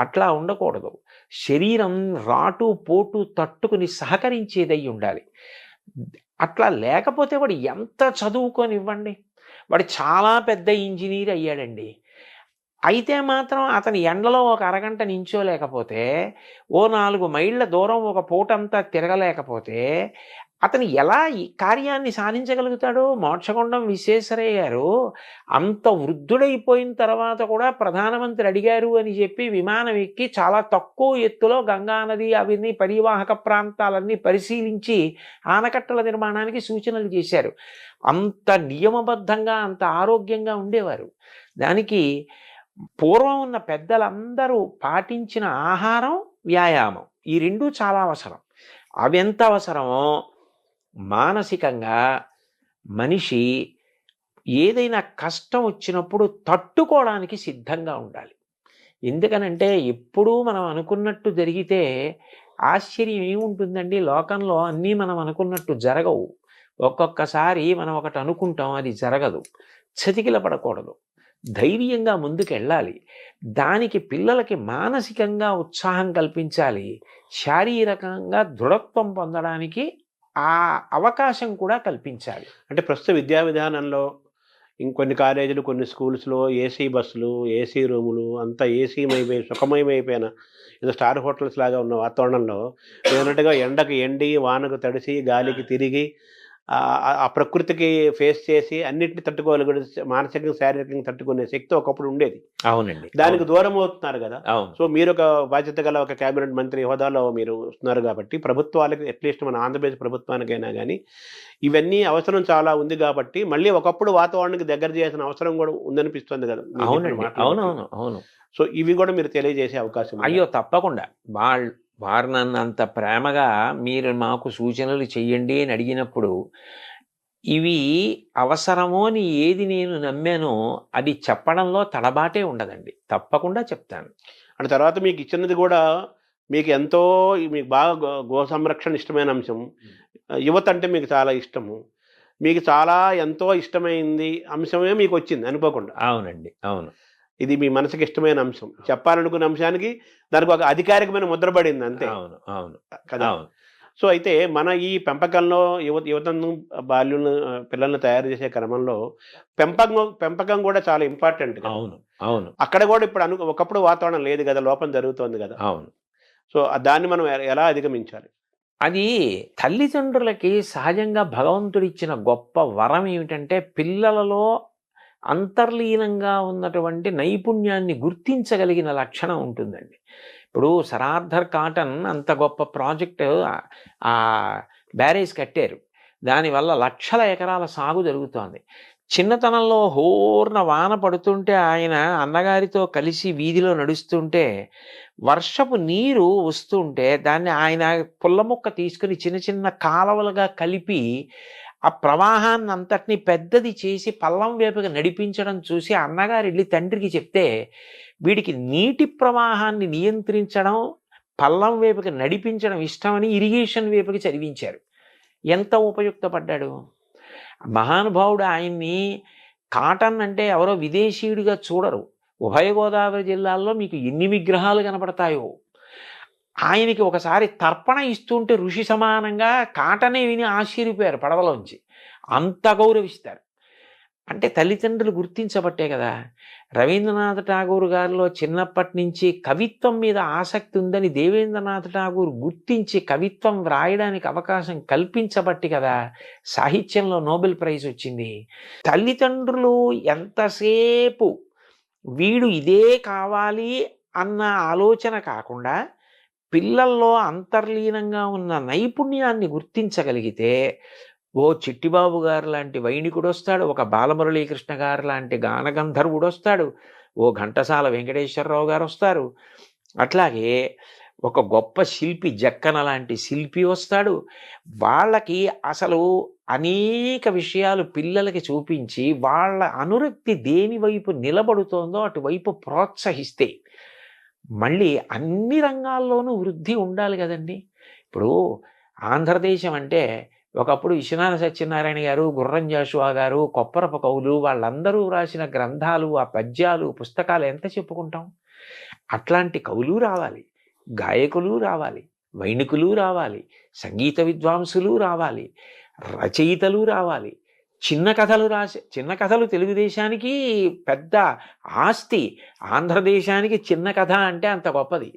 అట్లా ఉండకూడదు. శరీరం రాటు పోటు తట్టుకుని సహకరించేదై ఉండాలి. అట్లా లేకపోతే వాడు ఎంత చదువుకొనివ్వండి, వాడు చాలా పెద్ద ఇంజనీర్ అయ్యాడండి, అయితే మాత్రం అతని ఎండలో ఒక అరగంట నించోలేకపోతే, ఓ 4 మైళ్ళ దూరం ఒక పూటంతా తిరగలేకపోతే అతను ఎలా ఈ కార్యాన్ని సాధించగలుగుతాడు? మోక్షగుండం విశ్వేశ్వరయ్య గారు అంత వృద్ధుడైపోయిన తర్వాత కూడా ప్రధానమంత్రి అడిగారు అని చెప్పి విమానం ఎక్కి చాలా తక్కువ ఎత్తులో గంగానది అవన్నీ పరివాహక ప్రాంతాలన్నీ పరిశీలించి ఆనకట్టల నిర్మాణానికి సూచనలు చేశారు. అంత నియమబద్ధంగా, అంత ఆరోగ్యంగా ఉండేవారు. దానికి పూర్వం ఉన్న పెద్దలందరూ పాటించిన ఆహారం, వ్యాయామం, ఈ 2 చాలా అవసరం. అవి ఎంత అవసరమో మానసికంగా మనిషి ఏదైనా కష్టం వచ్చినప్పుడు తట్టుకోవడానికి సిద్ధంగా ఉండాలి. ఎందుకనంటే ఎప్పుడూ మనం అనుకున్నట్టు జరిగితే ఆశ్చర్యం ఏముంటుందండి? లోకంలో అన్నీ మనం అనుకున్నట్టు జరగవు. ఒక్కొక్కసారి మనం ఒకటి అనుకుంటాం, అది జరగదు. చతికిల పడకూడదు, ధైర్యంగా ముందుకెళ్ళాలి. దానికి పిల్లలకి మానసికంగా ఉత్సాహం కల్పించాలి. శారీరకంగా దృఢత్వం పొందడానికి ఆ అవకాశం కూడా కల్పించాలి. అంటే ప్రస్తుత విద్యా విధానంలో ఇంకొన్ని కాలేజీలు, కొన్ని స్కూల్స్లో ఏసీ బస్సులు, ఏసీ రూములు, అంతా ఏసీమైపోయి సుఖమయమైపోయిన ఏదో స్టార్ హోటల్స్ లాగా ఉన్న వాతావరణంలో ఏదన్నట్టుగా ఎండకు ఎండి, వానకు తడిసి, గాలికి తిరిగి, ఆ ప్రకృతికి ఫేస్ చేసి అన్నింటినీ తట్టుకోగలిగే మానసికంగా, శారీరకంగా తట్టుకునే శక్తి ఒకప్పుడు ఉండేది. అవునండి. దానికి దూరం అవుతున్నారు కదా. అవును. సో మీరు ఒక బాధ్యత గల ఒక క్యాబినెట్ మంత్రి హోదాలో మీరు వస్తున్నారు కాబట్టి ప్రభుత్వాలకు, అట్లీస్ట్ మన ఆంధ్రప్రదేశ్ ప్రభుత్వానికైనా కానీ ఇవన్నీ అవసరం చాలా ఉంది కాబట్టి మళ్ళీ ఒకప్పుడు వాతావరణానికి దగ్గర చేయాల్సిన అవసరం కూడా ఉందనిపిస్తుంది కదా. అవునండి. అవునవును. అవును. సో ఇవి కూడా మీరు తెలియజేసే అవకాశం. అయ్యో తప్పకుండా. వారు నన్ను అంత ప్రేమగా మీరు మాకు సూచనలు చెయ్యండి అని అడిగినప్పుడు ఇవి అవసరమో అని ఏది నేను నమ్మానో అది చెప్పడంలో తడబాటే ఉండదండి, తప్పకుండా చెప్తాను. అంటే తర్వాత మీకు ఇచ్చినది కూడా మీకు ఎంతో మీకు బాగా గో సంరక్షణ ఇష్టమైన అంశం, యువత అంటే మీకు చాలా ఇష్టము, మీకు చాలా ఎంతో ఇష్టమైంది అంశమే మీకు వచ్చింది అనుకోకుండా. అవునండి, అవును. ఇది మీ మనసుకి ఇష్టమైన అంశం, చెప్పాలనుకున్న అంశానికి దానికి ఒక అధికారికమైన ముద్ర పడింది అంతే. అవును, అవును కదా. అవును. సో అయితే మన ఈ పెంపకంలో యువతను బాల్యులను పిల్లల్ని తయారు చేసే క్రమంలో పెంపకం కూడా చాలా ఇంపార్టెంట్ కదా. అవును, అవును, అక్కడ కూడా ఇప్పుడు ఒకప్పుడు వాతావరణం లేదు కదా, లోపం జరుగుతోంది కదా. అవును. సో దాన్ని మనం ఎలా అధిగమించాలి? అది తల్లిదండ్రులకి సహజంగా భగవంతుడిచ్చిన గొప్ప వరం ఏమిటంటే పిల్లలలో అంతర్లీనంగా ఉన్నటువంటి నైపుణ్యాన్ని గుర్తించగలిగిన లక్షణం ఉంటుందండి. ఇప్పుడు సర్ ఆర్థర్ కాటన్ అంత గొప్ప ప్రాజెక్ట్ ఆ బ్యారేజ్ కట్టారు, దానివల్ల లక్షల ఎకరాల సాగు జరుగుతోంది. చిన్నతనంలో హోర్న వాన పడుతుంటే ఆయన అన్నగారితో కలిసి వీధిలో నడుస్తుంటే వర్షపు నీరు వస్తుంటే దాన్ని ఆయన పుల్ల ముక్క తీసుకుని చిన్న చిన్న కాలవలుగా కలిపి ఆ ప్రవాహాన్ని అంతటినీ పెద్దది చేసి పల్లం వైపుగా నడిపించడం చూసి అన్నగారు వెళ్ళి తండ్రికి చెప్తే వీడికి నీటి ప్రవాహాన్ని నియంత్రించడం, పల్లం వైపుకి నడిపించడం ఇష్టమని ఇరిగేషన్ వైపుకి చదివించారు. ఎంత ఉపయుక్తపడ్డాడు మహానుభావుడు. ఆయన్ని కాటన్ అంటే ఎవరో విదేశీయుడిగా చూడరు. ఉభయ గోదావరి జిల్లాల్లో మీకు ఎన్ని విగ్రహాలు కనపడతాయో. ఆయనకి ఒకసారి తర్పణ ఇస్తుంటే ఋషి సమానంగా కాటనే విని ఆశ్చర్యపోయారు పడవలోంచి, అంత గౌరవిస్తారు. అంటే తల్లిదండ్రులు గుర్తించబట్టే కదా. రవీంద్రనాథ్ ఠాగూర్ గారిలో చిన్నప్పటి నుంచి కవిత్వం మీద ఆసక్తి ఉందని దేవేంద్రనాథ్ ఠాగూర్ గుర్తించి కవిత్వం వ్రాయడానికి అవకాశం కల్పించబట్టి కదా సాహిత్యంలో నోబెల్ ప్రైజ్ వచ్చింది. తల్లిదండ్రులు ఎంతసేపు వీడు ఇదే కావాలి అన్న ఆలోచన కాకుండా పిల్లల్లో అంతర్లీనంగా ఉన్న నైపుణ్యాన్ని గుర్తించగలిగితే ఓ చిట్టిబాబు గారు లాంటి వైణికుడు వస్తాడు, ఒక బాలమురళీకృష్ణ గారు లాంటి గానగంధర్వుడు వస్తాడు, ఓ ఘంటసాల వెంకటేశ్వరరావు గారు వస్తారు, అట్లాగే ఒక గొప్ప శిల్పి జక్కన లాంటి శిల్పి వస్తాడు. వాళ్ళకి అసలు అనేక విషయాలు పిల్లలకి చూపించి వాళ్ళ అనురక్తి దేని వైపు నిలబడుతోందో అటువైపు ప్రోత్సహిస్తే మళ్ళీ అన్ని రంగాల్లోనూ వృద్ధి ఉండాలి కదండి. ఇప్పుడు ఆంధ్రదేశం అంటే ఒకప్పుడు విశ్వనాథ సత్యనారాయణ గారు, గుర్రం జాషువా గారు, కొప్పరపు కవులు వాళ్ళందరూ రాసిన గ్రంథాలు, ఆ పద్యాలు, పుస్తకాలు ఎంత చెప్పుకుంటాం. అట్లాంటి కవులు రావాలి, గాయకులు రావాలి, వైణికులు రావాలి, సంగీత విద్వాంసులు రావాలి, రచయితలు రావాలి. చిన్న కథలు తెలుగుదేశానికి పెద్ద ఆస్తి, ఆంధ్రదేశానికి చిన్న కథ అంటే అంత గొప్పది.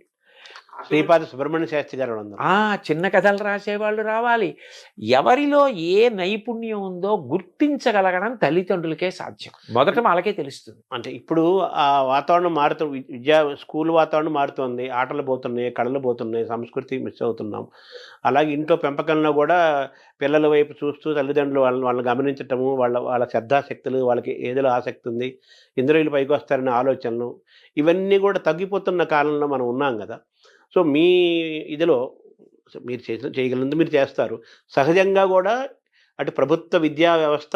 శ్రీపాద సుబ్రహ్మణ్య శాస్త్రి గారు చిన్న కథలు రాసేవాళ్ళు రావాలి. ఎవరిలో ఏ నైపుణ్యం ఉందో గుర్తించగలగడం తల్లిదండ్రులకే సాధ్యం. మొదట వాళ్ళకే తెలుస్తుంది. అంటే ఇప్పుడు ఆ వాతావరణం మారుతుంది, స్కూల్ వాతావరణం మారుతుంది, ఆటలు పోతున్నాయి, కళలు పోతున్నాయి, సంస్కృతి మిస్ అవుతున్నాం. అలాగే ఇంట్లో పెంపకంలో కూడా పిల్లల వైపు చూస్తూ తల్లిదండ్రులు వాళ్ళని గమనించటము, వాళ్ళ శ్రద్ధాశక్తులు, వాళ్ళకి ఏదో ఆసక్తి ఉంది, ఇంద్రియులు పైకి వస్తారనే ఆలోచనలు, ఇవన్నీ కూడా తగ్గిపోతున్న కాలంలో మనం ఉన్నాం కదా. సో మీ ఇదిలో మీరు చేయగలిగింది మీరు చేస్తారు. సహజంగా కూడా అటు ప్రభుత్వ విద్యా వ్యవస్థ,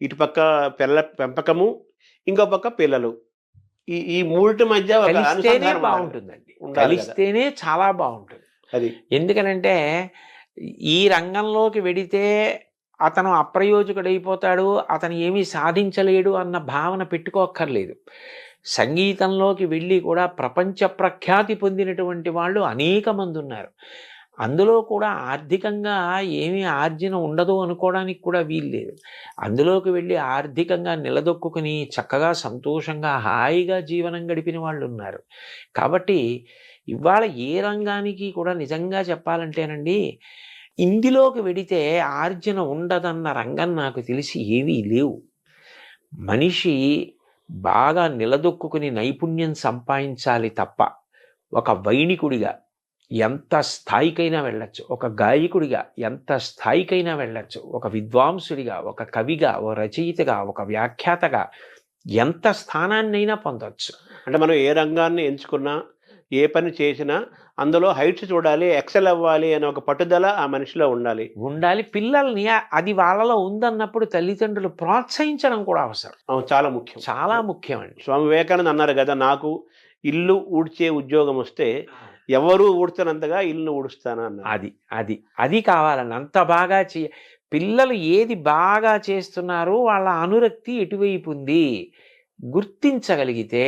ఇటుపక్క పిల్లల పెంపకము, ఇంకో పక్క పిల్లలు, ఈ మూడిటి మధ్య బాగుంటుందండి. కలిస్తేనే చాలా బాగుంటుంది అది. ఎందుకనంటే ఈ రంగంలోకి వెడితే అతను అప్రయోజకుడైపోతాడు, అతను ఏమీ సాధించలేడు అన్న భావన పెట్టుకోక్కర్లేదు. సంగీతంలోకి వెళ్ళి కూడా ప్రపంచ ప్రఖ్యాతి పొందినటువంటి వాళ్ళు అనేక మంది ఉన్నారు. అందులో కూడా ఆర్థికంగా ఏమీ ఆర్జన ఉండదు అనుకోవడానికి కూడా వీల్లేదు. అందులోకి వెళ్ళి ఆర్థికంగా నిలదొక్కుని చక్కగా సంతోషంగా హాయిగా జీవనం గడిపిన వాళ్ళు ఉన్నారు. కాబట్టి ఇవాళ ఏ రంగానికి కూడా నిజంగా చెప్పాలంటేనండి, ఇందులోకి వెడితే ఆర్జన ఉండదన్న రంగం నాకు తెలిసి ఏవీ లేవు. మనిషి బాగా నిలదొక్కుని నైపుణ్యం సంపాదించాలి తప్ప ఒక వైణికుడిగా ఎంత స్థాయికైనా వెళ్ళచ్చు, ఒక గాయకుడిగా ఎంత స్థాయికైనా వెళ్ళచ్చు, ఒక విద్వాంసుడిగా, ఒక కవిగా, ఒక రచయితగా, ఒక వ్యాఖ్యాతగా ఎంత స్థానాన్నైనా పొందవచ్చు. అంటే మనం ఏ రంగాన్ని ఎంచుకున్నా, ఏ పని చేసినా అందులో హైట్స్ చూడాలి, ఎక్సెల్ అవ్వాలి అనే ఒక పట్టుదల ఆ మనిషిలో ఉండాలి. పిల్లల్ని అది వాళ్ళలో ఉందన్నప్పుడు తల్లిదండ్రులు ప్రోత్సహించడం కూడా అవసరం. చాలా ముఖ్యం. చాలా ముఖ్యం అండి. స్వామి వివేకానంద అన్నారు కదా, నాకు ఇల్లు ఊడ్చే ఉద్యోగం వస్తే ఎవరు ఊడ్చనంతగా ఇల్లు ఊడుస్తాను అన్నారు. అది కావాలండి. అంత బాగా పిల్లలు ఏది బాగా చేస్తున్నారో వాళ్ళ అనురక్తి ఎటువైపు ఉంది గుర్తించగలిగితే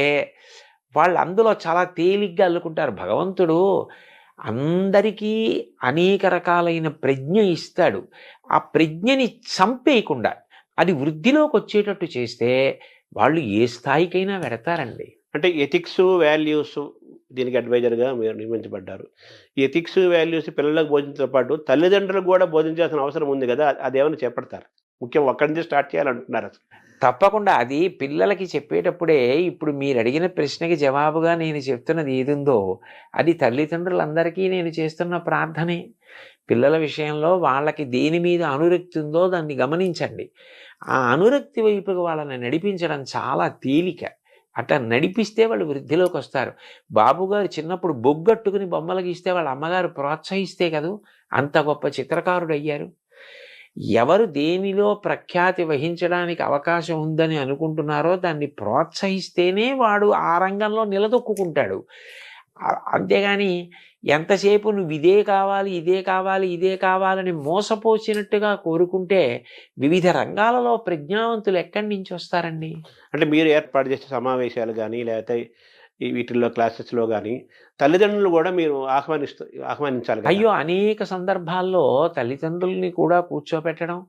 వాళ్ళు అందులో చాలా తేలిగ్గా అల్లుకుంటారు. భగవంతుడు అందరికీ అనేక రకాలైన ప్రజ్ఞ ఇస్తాడు. ఆ ప్రజ్ఞని చంపేయకుండా అది వృద్ధిలోకి వచ్చేటట్టు చేస్తే వాళ్ళు ఏ స్థాయికైనా వెడతారండి. అంటే ఎథిక్స్, వాల్యూస్ దీనికి అడ్వైజర్గా మీరు నియమించబడ్డారు. ఈ ఎథిక్స్, వాల్యూస్ పిల్లలకు బోధించడంతో పాటు తల్లిదండ్రులకు కూడా బోధించాల్సిన అవసరం ఉంది కదా, అదేమైనా చేపడతారు? ముఖ్యం ఒక్కడి నుంచి స్టార్ట్ చేయాలంటున్నారు అసలు. తప్పకుండా అది పిల్లలకి చెప్పేటప్పుడే ఇప్పుడు మీరు అడిగిన ప్రశ్నకి జవాబుగా నేను చెప్తున్నది ఏదుందో అది తల్లిదండ్రులందరికీ నేను చేస్తున్న ప్రార్థనే. పిల్లల విషయంలో వాళ్ళకి దేని మీద అనురక్తి ఉందో దాన్ని గమనించండి. ఆ అనురక్తి వైపుకి వాళ్ళని నడిపించడం చాలా తేలిక. అట్లా నడిపిస్తే వాళ్ళు వృద్ధిలోకి వస్తారు. బాబుగారు చిన్నప్పుడు బొగ్గట్టుకుని బొమ్మలు గీస్తే వాళ్ళ అమ్మగారు ప్రోత్సహిస్తే కదూ అంత గొప్ప చిత్రకారుడు అయ్యారు. ఎవరు దేనిలో ప్రఖ్యాతి వహించడానికి అవకాశం ఉందని అనుకుంటున్నారో దాన్ని ప్రోత్సహిస్తేనే వాడు ఆ రంగంలో నిలదొక్కుంటాడు. అంతేగాని ఎంతసేపు నువ్వు ఇదే కావాలి, ఇదే కావాలి, ఇదే కావాలని మోసపోసినట్టుగా కోరుకుంటే వివిధ రంగాలలో ప్రజ్ఞావంతులు ఎక్కడి నుంచి వస్తారండి? అంటే మీరు ఏర్పాటు చేసే సమావేశాలు కానీ లేకపోతే వీటిల్లో క్లాసెస్లో కానీ తల్లిదండ్రులు కూడా మీరు ఆహ్వానించాలి. అయ్యో, అనేక సందర్భాల్లో తల్లిదండ్రుల్ని కూడా కూర్చోపెట్టడం,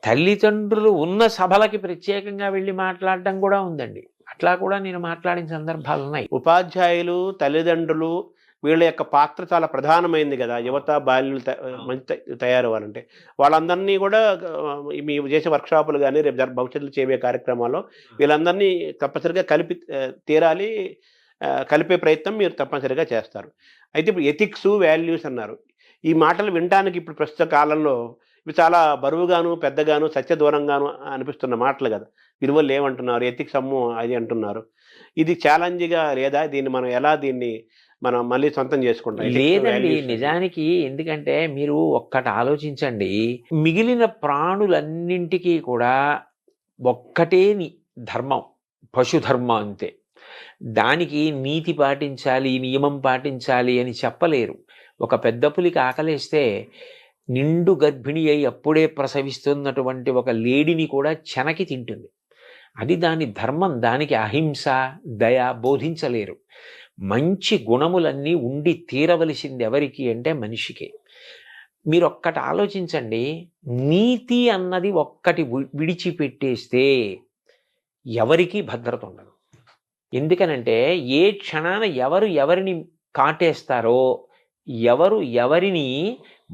తల్లిదండ్రులు ఉన్న సభలకి ప్రత్యేకంగా వెళ్ళి మాట్లాడడం కూడా ఉందండి. అట్లా కూడా నేను మాట్లాడిన సందర్భాలు ఉన్నాయి. ఉపాధ్యాయులు, తల్లిదండ్రులు వీళ్ళ యొక్క పాత్ర చాలా ప్రధానమైంది కదా, యువత బాల్యులు మంచి తయారవ్వాలంటే. వాళ్ళందరినీ కూడా మీ చేసే వర్క్షాపులు కానీ రేపు భవిష్యత్తులో చేయే కార్యక్రమాల్లో వీళ్ళందరినీ తప్పనిసరిగా తీరాలి, కలిపే ప్రయత్నం మీరు తప్పనిసరిగా చేస్తారు. అయితే ఇప్పుడు ఎథిక్స్, వాల్యూస్ అన్నారు. ఈ మాటలు వినడానికి ఇప్పుడు ప్రస్తుత కాలంలో ఇవి చాలా బరువుగాను, పెద్దగాను, సత్యదూరంగాను అనిపిస్తున్న మాటలు కదా. విలువలు లేవంటున్నారు, ఎథిక్స్ అమ్ము అది అంటున్నారు. ఇది ఛాలెంజ్గా లేదా? దీన్ని మనం మళ్ళీ సొంతం చేసుకుంటాం? లేదండి, నిజానికి. ఎందుకంటే మీరు ఒక్కటి ఆలోచించండి, మిగిలిన ప్రాణులన్నింటికీ కూడా ఒక్కటే ధర్మం, పశుధర్మం అంతే. దానికి నీతి పాటించాలి, నియమం పాటించాలి అని చెప్పలేరు. ఒక పెద్ద పులికి ఆకలేస్తే నిండు గర్భిణి అయి అప్పుడే ప్రసవిస్తున్నటువంటి ఒక లేడిని కూడా చెనకి తింటుంది. అది దాని ధర్మం. దానికి అహింస, దయ బోధించలేరు. మంచి గుణములన్నీ ఉండి తీరవలసింది ఎవరికి అంటే మనిషికే. మీరు ఒక్కటి ఆలోచించండి, నీతి అన్నది ఒక్కటి విడిచిపెట్టేస్తే ఎవరికీ భద్రత ఉండదు. ఎందుకనంటే ఏ క్షణాన ఎవరు ఎవరిని కాటేస్తారో, ఎవరు ఎవరిని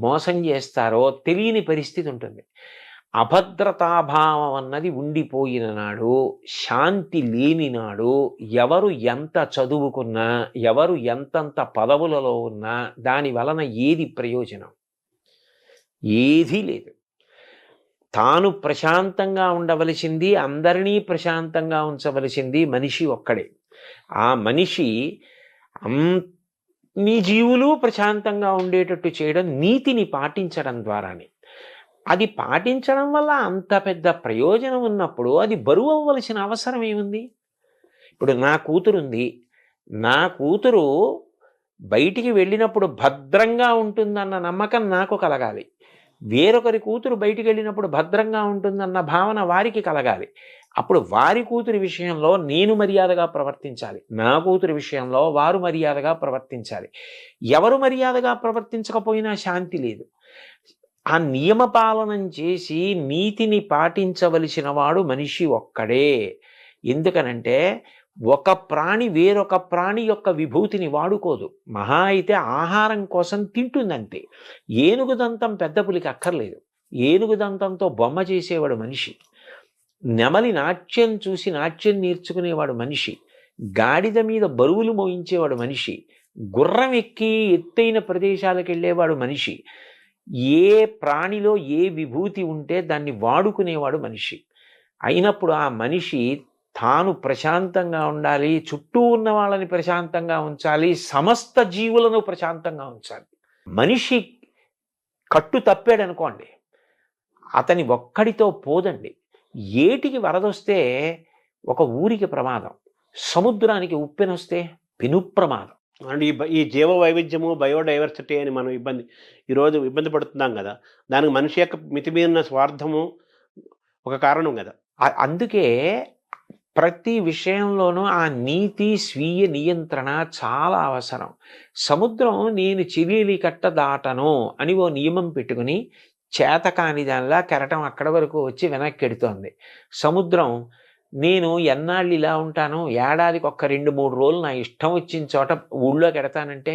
మోసం చేస్తారో తెలియని పరిస్థితి ఉంటుంది. అభద్రతాభావం అన్నది ఉండిపోయిన నాడు, శాంతి లేని నాడు, ఎవరు ఎంత చదువుకున్నా, ఎవరు ఎంతంత పదవులలో ఉన్నా దాని వలన ఏది ప్రయోజనం? ఏదీ లేదు. తాను ప్రశాంతంగా ఉండవలసింది, అందరినీ ప్రశాంతంగా ఉంచవలసింది మనిషి ఒక్కడే. ఆ మనిషి అన్ని జీవులు ప్రశాంతంగా ఉండేటట్టు చేయడం నీతిని పాటించడం ద్వారానే. అది పాటించడం వల్ల అంత పెద్ద ప్రయోజనం ఉన్నప్పుడు అది బరువు అవ్వవలసిన అవసరం ఏముంది? ఇప్పుడు నా కూతురుంది, నా కూతురు బయటికి వెళ్ళినప్పుడు భద్రంగా ఉంటుందన్న నమ్మకం నాకు కలగాలి. వేరొకరి కూతురు బయటికి వెళ్ళినప్పుడు భద్రంగా ఉంటుందన్న భావన వారికి కలగాలి. అప్పుడు వారి కూతురి విషయంలో నేను మర్యాదగా ప్రవర్తించాలి, నా కూతురి విషయంలో వారు మర్యాదగా ప్రవర్తించాలి. ఎవరు మర్యాదగా ప్రవర్తించకపోయినా శాంతి లేదు. ఆ నియమపాలనం చేసి నీతిని పాటించవలసిన వాడు మనిషి ఒక్కడే. ఎందుకనంటే ఒక ప్రాణి వేరొక ప్రాణి యొక్క విభూతిని వాడుకోదు. మహా అయితే ఆహారం కోసం తింటుందంతే. ఏనుగు దంతం పెద్ద పులికి అక్కర్లేదు. ఏనుగు దంతంతో బొమ్మ చేసేవాడు మనిషి. నెమలి నాట్యం చూసి నాట్యం నేర్చుకునేవాడు మనిషి. గాడిద మీద బరువులు మోయించేవాడు మనిషి. గుర్రం ఎక్కి ఎత్తైన ప్రదేశాలకు వెళ్ళేవాడు మనిషి. ఏ ప్రాణిలో ఏ విభూతి ఉంటే దాన్ని వాడుకునేవాడు మనిషి. అయినప్పుడు ఆ మనిషి తాను ప్రశాంతంగా ఉండాలి, చుట్టూ ఉన్న వాళ్ళని ప్రశాంతంగా ఉంచాలి, సమస్త జీవులను ప్రశాంతంగా ఉంచాలి. మనిషి కట్టు తప్పాడనుకోండి, అతని ఒక్కడితో పోదండి. ఏటికి వరదొస్తే ఒక ఊరికి ప్రమాదం, సముద్రానికి ఉప్పెనొస్తే పెను ప్రమాదం. అండ్ ఈ జీవ వైవిధ్యము, బయోడైవర్సిటీ అని మనం ఈరోజు ఇబ్బంది పడుతున్నాం కదా, దానికి మనిషి యొక్క మితిమీరిన స్వార్థము ఒక కారణం కదా. అందుకే ప్రతి విషయంలోనూ ఆ నీతి, స్వీయ నియంత్రణ చాలా అవసరం. సముద్రం నేను చిలీలి కట్ట దాటను అని ఓ నియమం పెట్టుకుని చేతకాని దానిలా కెరటం అక్కడ వరకు వచ్చి వెనక్కి ఎడుతోంది. సముద్రం నేను ఎన్నాళ్ళు ఇలా ఉంటాను, ఏడాదికి ఒక్క 2-3 రోజులు నా ఇష్టం వచ్చిన చోట ఊళ్ళోకి ఎడతానంటే,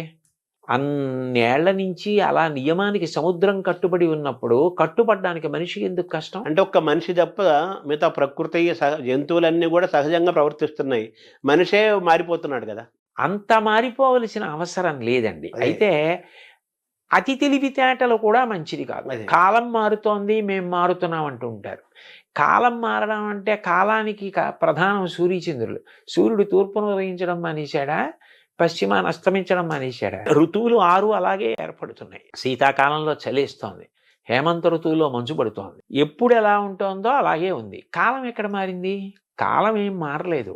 అన్నేళ్ల నుంచి అలా నియమానికి సముద్రం కట్టుబడి ఉన్నప్పుడు కట్టుబడ్డానికి మనిషికి ఎందుకు కష్టం? అంటే ఒక్క మనిషి తప్ప మిగతా ప్రకృతి జంతువులన్నీ కూడా సహజంగా ప్రవర్తిస్తున్నాయి, మనిషే మారిపోతున్నాడు కదా. అంత మారిపోవలసిన అవసరం లేదండి. అయితే అతి తెలివితేటలు కూడా మంచిది కాదు. కాలం మారుతోంది, మేము మారుతున్నాం అంటూ ఉంటారు. కాలం మారడం అంటే కాలానికి ప్రధానం సూర్యచంద్రులు. సూర్యుడు తూర్పును ఉదయించడం మానేశాడా, పశ్చిమాన్ని అస్తమించడం మానేశాడా? ఋతువులు 6 అలాగే ఏర్పడుతున్నాయి. శీతాకాలంలో చలేస్తోంది, హేమంత ఋతువులో మంచు పడుతోంది. ఎప్పుడు ఎలా ఉంటుందో అలాగే ఉంది. కాలం ఎక్కడ మారింది? కాలం ఏం మారలేదు,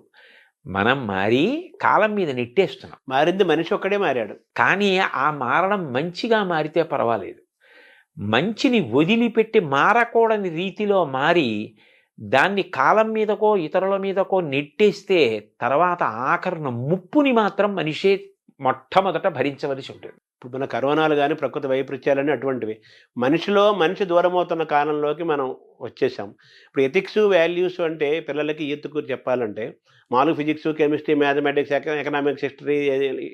మనం మారి కాలం మీద నెట్టేస్తున్నాం. మారింది మనిషి ఒక్కడే మారాడు. కానీ ఆ మారడం మంచిగా మారితే పర్వాలేదు. మంచిని వదిలిపెట్టి మారకూడని రీతిలో మారి దాన్ని కాలం మీదకో ఇతరుల మీదకో నెట్టేస్తే తర్వాత ఆఖరణ ముప్పుని మాత్రం మనిషే మొట్టమొదట భరించవలసి ఉంటుంది. ఇప్పుడు మన కరోనాలు కానీ ప్రకృతి వైపరీత్యాలని అటువంటివి మనిషి దూరం అవుతున్న కాలంలోకి మనం వచ్చేసాం. ఇప్పుడు ఎథిక్స్, వాల్యూస్ అంటే పిల్లలకి ఈతుకు చెప్పాలంటే మామూలు physics, chemistry, mathematics, economics, history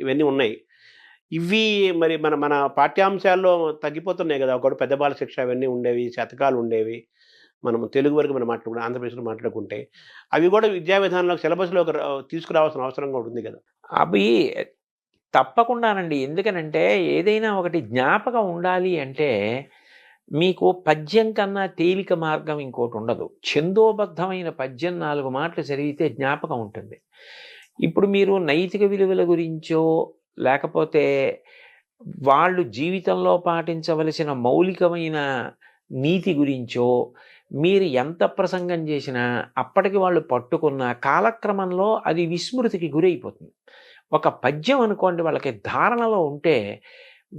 ఇవన్నీ ఉన్నాయి. ఇవి మరి మన పాఠ్యాంశాల్లో తగ్గిపోతున్నాయి కదా. ఒకటి పెద్ద బాల శిక్ష అవన్నీ ఉండేవి, శతకాలు ఉండేవి. మనం తెలుగు వరకు మనం మాట్లాడుకుంటే, ఆంధ్రప్రదేశ్లో మాట్లాడుకుంటే అవి కూడా విద్యా విధానంలో సిలబస్లో తీసుకురావాల్సిన అవసరం కూడా ఉంది కదా. అవి తప్పకుండానండి. ఎందుకనంటే ఏదైనా ఒకటి జ్ఞాపకం ఉండాలి అంటే మీకు పద్యం కన్నా తేలిక మార్గం ఇంకోటి ఉండదు. ఛందోబద్ధమైన పద్యం 4 మాటలు చదివితే జ్ఞాపకం ఉంటుంది. ఇప్పుడు మీరు నైతిక విలువల గురించో లేకపోతే వాళ్ళు జీవితంలో పాటించవలసిన మౌలికమైన నీతి గురించో మీరు ఎంత ప్రసంగం చేసినా అప్పటికి వాళ్ళు పట్టుకున్న కాలక్రమంలో అది విస్మృతికి గురైపోతుంది. ఒక పద్యం అనుకోండి, వాళ్ళకి ధారణలో ఉంటే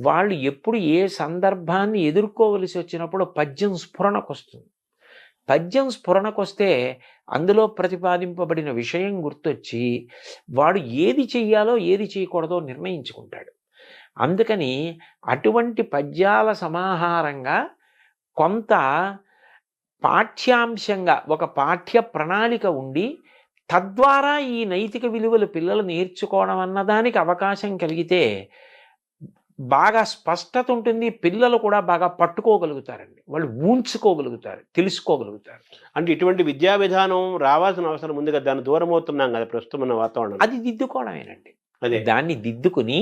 వాళ్ళు ఎప్పుడు ఏ సందర్భాన్ని ఎదుర్కోవలసి వచ్చినప్పుడు పద్యం స్ఫురణకు వస్తుంది. పద్యం స్ఫురణకు వస్తే అందులో ప్రతిపాదింపబడిన విషయం గుర్తొచ్చి వాడు ఏది చెయ్యాలో ఏది చేయకూడదో నిర్ణయించుకుంటాడు. అందుకని అటువంటి పద్యాల సమాహారంగా కొంత పాఠ్యాంశంగా ఒక పాఠ్య ప్రణాళిక ఉండి తద్వారా ఈ నైతిక విలువలు పిల్లలు నేర్చుకోవడం అన్నదానికి అవకాశం కలిగితే బాగా స్పష్టత ఉంటుంది. పిల్లలు కూడా బాగా పట్టుకోగలుగుతారండి, వాళ్ళు ఊంచుకోగలుగుతారు, తెలుసుకోగలుగుతారు. అంటే ఇటువంటి విద్యా విధానం రావాల్సిన అవసరం ఉంది కదా, దాన్ని దూరం అవుతున్నాం కదా ప్రస్తుతం ఉన్న వాతావరణం. అది దిద్దుకోవడమేనండి. అదే దాన్ని దిద్దుకుని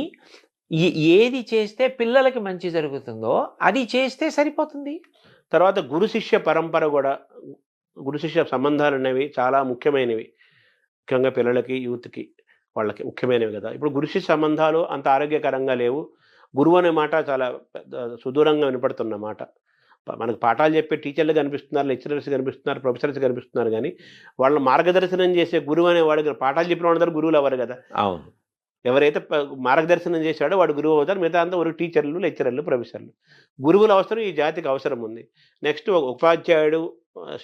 ఏది చేస్తే పిల్లలకి మంచి జరుగుతుందో అది చేస్తే సరిపోతుంది. తర్వాత గురు శిష్య పరంపర కూడా, గురు శిష్య సంబంధాలు అనేవి చాలా ముఖ్యమైనవి. ముఖ్యంగా పిల్లలకి, యూత్కి, వాళ్ళకి ముఖ్యమైనవి కదా. ఇప్పుడు గురు శిష్య సంబంధాలు అంత ఆరోగ్యకరంగా లేవు. గురువు అనే మాట చాలా సుదూరంగా వినపడుతున్న మాట. మనకు పాఠాలు చెప్పే టీచర్లు కనిపిస్తున్నారు, లెక్చరర్స్ కనిపిస్తున్నారు, ప్రొఫెసర్స్ కనిపిస్తున్నారు, కానీ వాళ్ళని మార్గదర్శనం చేసే గురువు అనేవాడు, పాఠాలు చెప్పిన వాళ్ళందరూ గురువులు అవ్వరు కదా. అవును, ఎవరైతే మార్గదర్శనం చేశాడో వాడు గురువు అవుతారు, మిగతా అంతా ఒక టీచర్లు, లెక్చరర్లు, ప్రొఫెసర్లు. గురువుల అవసరం ఈ జాతికి అవసరం ఉంది. నెక్స్ట్ ఉపాధ్యాయుడు,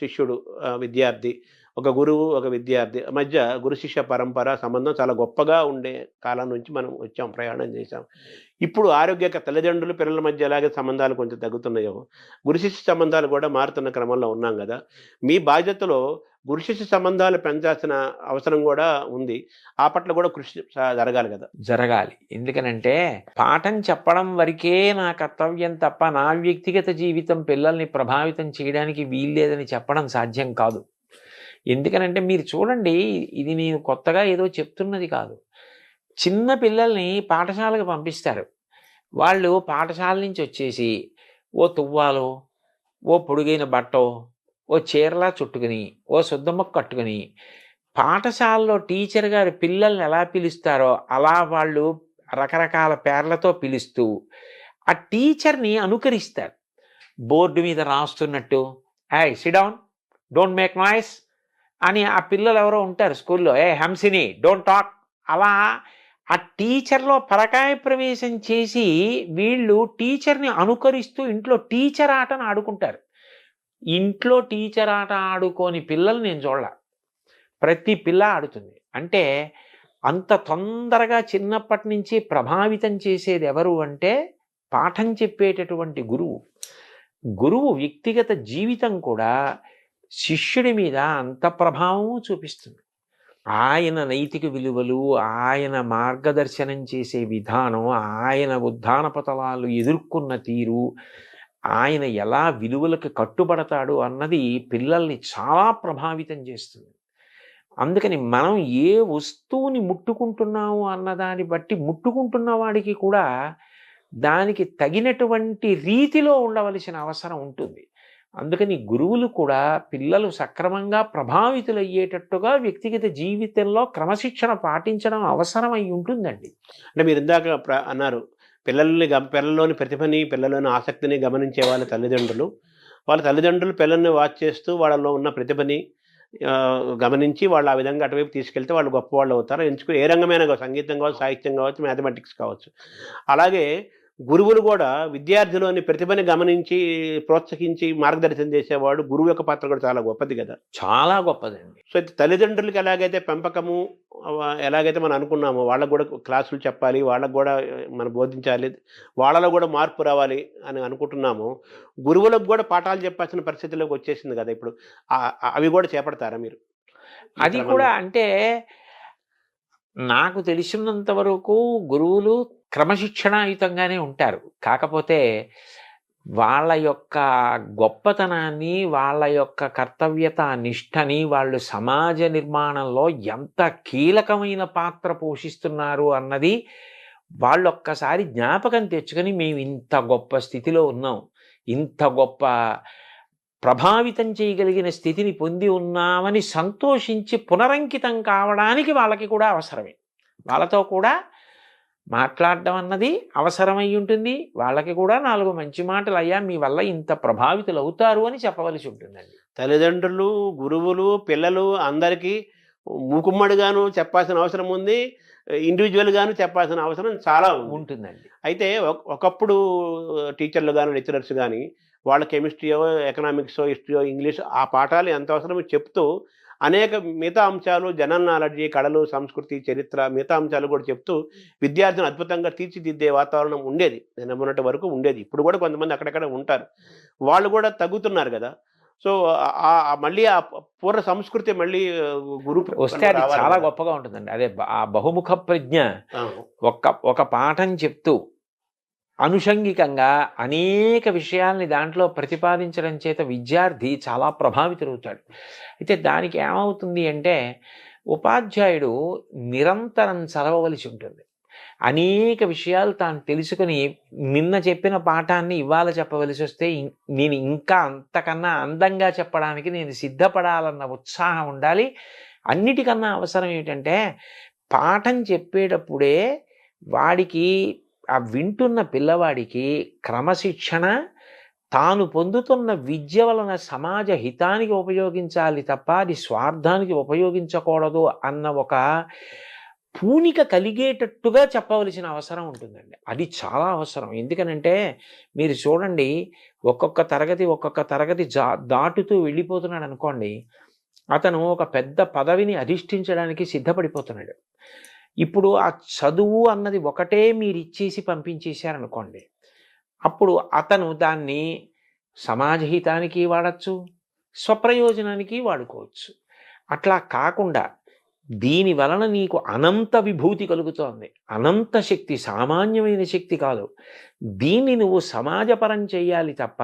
శిష్యుడు, విద్యార్థి, ఒక గురువు, ఒక విద్యార్థి మధ్య గురు శిష్య పరంపర సంబంధం చాలా గొప్పగా ఉండే కాలం నుంచి మనం వచ్చాం, ప్రయాణం చేశాం. ఇప్పుడు తల్లిదండ్రులు పిల్లల మధ్య ఎలాగే సంబంధాలు కొంచెం తగ్గుతున్నాయో, గురు శిష్య సంబంధాలు కూడా మారుతున్న క్రమంలో ఉన్నాం కదా. మీ బాధ్యతలో గురు శిష్య సంబంధాలు పెంచాల్సిన అవసరం కూడా ఉంది. ఆ పట్ల కూడా కృషి జరగాలి కదా. జరగాలి. ఎందుకనంటే పాఠం చెప్పడం వరకే నా కర్తవ్యం తప్ప నా వ్యక్తిగత జీవితం పిల్లల్ని ప్రభావితం చేయడానికి వీల్లేదని చెప్పడం సాధ్యం కాదు. ఎందుకనంటే మీరు చూడండి, ఇది నేను కొత్తగా ఏదో చెప్తున్నది కాదు. చిన్న పిల్లల్ని పాఠశాలకు పంపిస్తారు. వాళ్ళు పాఠశాల నుంచి వచ్చేసి ఓ తువ్వాలో, ఓ పొడుగైన బట్టో, ఓ చీరలా చుట్టుకుని, ఓ శుద్ధమ్మకు కట్టుకుని పాఠశాలలో టీచర్ గారు పిల్లల్ని ఎలా పిలుస్తారో అలా వాళ్ళు రకరకాల పేర్లతో పిలుస్తూ ఆ టీచర్ని అనుకరిస్తారు. బోర్డు మీద రాస్తున్నట్టు, ఏయ్ SIT down, don't make noise అని ఆ పిల్లలు ఎవరో ఉంటారు స్కూల్లో, ఏ హంసిని డోంట్ టాక్, అలా ఆ టీచర్లో పరకాయ ప్రవేశం చేసి వీళ్ళు టీచర్ని అనుకరిస్తూ ఇంట్లో టీచర్ ఆటను ఆడుకుంటారు. ఇంట్లో టీచర్ ఆట ఆడుకోని పిల్లలు నేను చూడలే. ప్రతి పిల్ల ఆడుతుంది. అంటే అంత తొందరగా చిన్నప్పటి నుంచి ప్రభావితం చేసేది ఎవరు అంటే పాఠం చెప్పేటటువంటి గురువు. గురువు వ్యక్తిగత జీవితం కూడా శిష్యుడి మీద అంత ప్రభావం చూపిస్తుంది. ఆయన నైతిక విలువలు, ఆయన మార్గదర్శనం చేసే విధానం, ఆయన ఉద్దాన పతలాలు ఎదుర్కొన్న తీరు, ఆయన ఎలా విలువలకు కట్టుబడతాడు అన్నది పిల్లల్ని చాలా ప్రభావితం చేస్తుంది. అందుకని మనం ఏ వస్తువుని ముట్టుకుంటున్నాము అన్నదాన్ని బట్టి ముట్టుకుంటున్న వాడికి కూడా దానికి తగినటువంటి రీతిలో ఉండవలసిన అవసరం ఉంటుంది. అందుకని గురువులు కూడా పిల్లలు సక్రమంగా ప్రభావితులయ్యేటట్టుగా వ్యక్తిగత జీవితంలో క్రమశిక్షణ పాటించడం అవసరమై ఉంటుందండి. అంటే మీరు ఇందాక అన్నారు, పిల్లల్లోని ప్రతిభని, పిల్లల్లోని ఆసక్తిని గమనించే వాళ్ళ తల్లిదండ్రులు పిల్లల్ని వాచ్ చేస్తూ వాళ్ళలో ఉన్న ప్రతిభని గమనించి వాళ్ళు ఆ విధంగా అటువైపు తీసుకెళ్తే వాళ్ళు గొప్పవాళ్ళు అవుతారు. ఎంచుకుని ఏ రంగమైనా కావచ్చు, సంగీతం కావచ్చు, సాహిత్యం కావచ్చు, మ్యాథమెటిక్స్ కావచ్చు. అలాగే గురువులు కూడా విద్యార్థిలోని ప్రతిభని గమనించి ప్రోత్సహించి మార్గదర్శనం చేసేవాడు. గురువు యొక్క పాత్ర కూడా చాలా గొప్పది కదా. చాలా గొప్పదండి. సో తల్లిదండ్రులకి ఎలాగైతే పెంపకము ఎలాగైతే మనం అనుకున్నామో వాళ్ళకు కూడా క్లాసులు చెప్పాలి, వాళ్ళకు కూడా మనం బోధించాలి, వాళ్ళలో కూడా మార్పు రావాలి అని అనుకుంటున్నాము. గురువులకు కూడా పాఠాలు చెప్పాల్సిన పరిస్థితిలోకి వచ్చేసింది కదా ఇప్పుడు. అవి కూడా చేపడతారా మీరు? అది కూడా అంటే నాకు తెలిసినంత వరకు గురువులు క్రమశిక్షణాయుతంగానే ఉంటారు. కాకపోతే వాళ్ళ యొక్క గొప్పతనాన్ని, వాళ్ళ యొక్క కర్తవ్యత నిష్టని వాళ్ళు సమాజ నిర్మాణంలో ఎంత కీలకమైన పాత్ర పోషిస్తున్నారు అన్నది వాళ్ళు ఒక్కసారి జ్ఞాపకం తెచ్చుకొని మేము ఇంత గొప్ప స్థితిలో ఉన్నాం, ఇంత గొప్ప ప్రభావితం చేయగలిగిన స్థితిని పొంది ఉన్నామని సంతోషించి పునరంకితం కావడానికి వాళ్ళకి కూడా అవసరమే. వాళ్ళతో కూడా మాట్లాడడం అన్నది అవసరమై ఉంటుంది. వాళ్ళకి కూడా 4 మంచి మాటలు, అయ్యా మీ వల్ల ఇంత ప్రభావితులు అవుతారు అని చెప్పవలసి ఉంటుందండి. తల్లిదండ్రులు, గురువులు, పిల్లలు అందరికీ మూకుమ్మడిగాను చెప్పాల్సిన అవసరం ఉంది, ఇండివిజువల్గాను చెప్పాల్సిన అవసరం చాలా ఉంటుందండి. అయితే ఒకప్పుడు టీచర్లు కానీ, లెక్చరర్స్ కానీ వాళ్ళ కెమిస్ట్రీయో, ఎకనామిక్సో, హిస్టరీయో, ఇంగ్లీష్ ఆ పాఠాలు ఎంత అవసరమో చెప్తూ అనేక మిగతా అంశాలు, జనరల్ నాలెడ్జి, కళలు, సంస్కృతి, చరిత్ర మిగతా అంశాలు కూడా చెప్తూ విద్యార్థిని అద్భుతంగా తీర్చిదిద్దే వాతావరణం ఉండేది. నేను ఉన్నటి వరకు ఉండేది. ఇప్పుడు కూడా కొంతమంది అక్కడక్కడ ఉంటారు, వాళ్ళు కూడా తగ్గుతున్నారు కదా. సో మళ్ళీ ఆ పూర్వ సంస్కృతి మళ్ళీ వస్తే అది చాలా గొప్పగా ఉంటుందండి. అదే ఆ బహుముఖ ప్రజ్ఞ. ఒక పాఠం చెప్తూ అనుషంగికంగా అనేక విషయాల్ని దాంట్లో ప్రతిపాదించడం చేత విద్యార్థి చాలా ప్రభావితులవుతాడు. అయితే దానికి ఏమవుతుంది అంటే ఉపాధ్యాయుడు నిరంతరం చదవవలసి ఉంటుంది. అనేక విషయాలు తాను తెలుసుకొని నిన్న చెప్పిన పాఠాన్ని ఇవాళ చెప్పవలసి వస్తే నేను ఇంకా అంతకన్నా అందంగా చెప్పడానికి నేను సిద్ధపడాలన్న ఉత్సాహం ఉండాలి. అన్నిటికన్నా అవసరం ఏంటంటే పాఠం చెప్పేటప్పుడే వాడికి, ఆ వింటున్న పిల్లవాడికి క్రమశిక్షణ, తాను పొందుతున్న విద్య వలన సమాజ హితానికి ఉపయోగించాలి తప్ప అది స్వార్థానికి ఉపయోగించకూడదు అన్న ఒక పూనిక కలిగేటట్టుగా చెప్పవలసిన అవసరం ఉంటుందండి. అది చాలా అవసరం. ఎందుకనంటే మీరు చూడండి, ఒక్కొక్క తరగతి దాటుతూ వెళ్ళిపోతున్నాడు అనుకోండి, అతను ఒక పెద్ద పదవిని అధిష్ఠించడానికి సిద్ధపడిపోతున్నాడు. ఇప్పుడు ఆ చదువు అన్నది ఒకటే మీరు ఇచ్చేసి పంపించేశారనుకోండి, అప్పుడు అతను దాన్ని సమాజహితానికి వాడచ్చు, స్వప్రయోజనానికి వాడుకోవచ్చు. అట్లా కాకుండా దీని వలన నీకు అనంత విభూతి కలుగుతోంది, అనంత శక్తి, సామాన్యమైన శక్తి కాదు, దీన్ని నువ్వు సమాజపరం చేయాలి తప్ప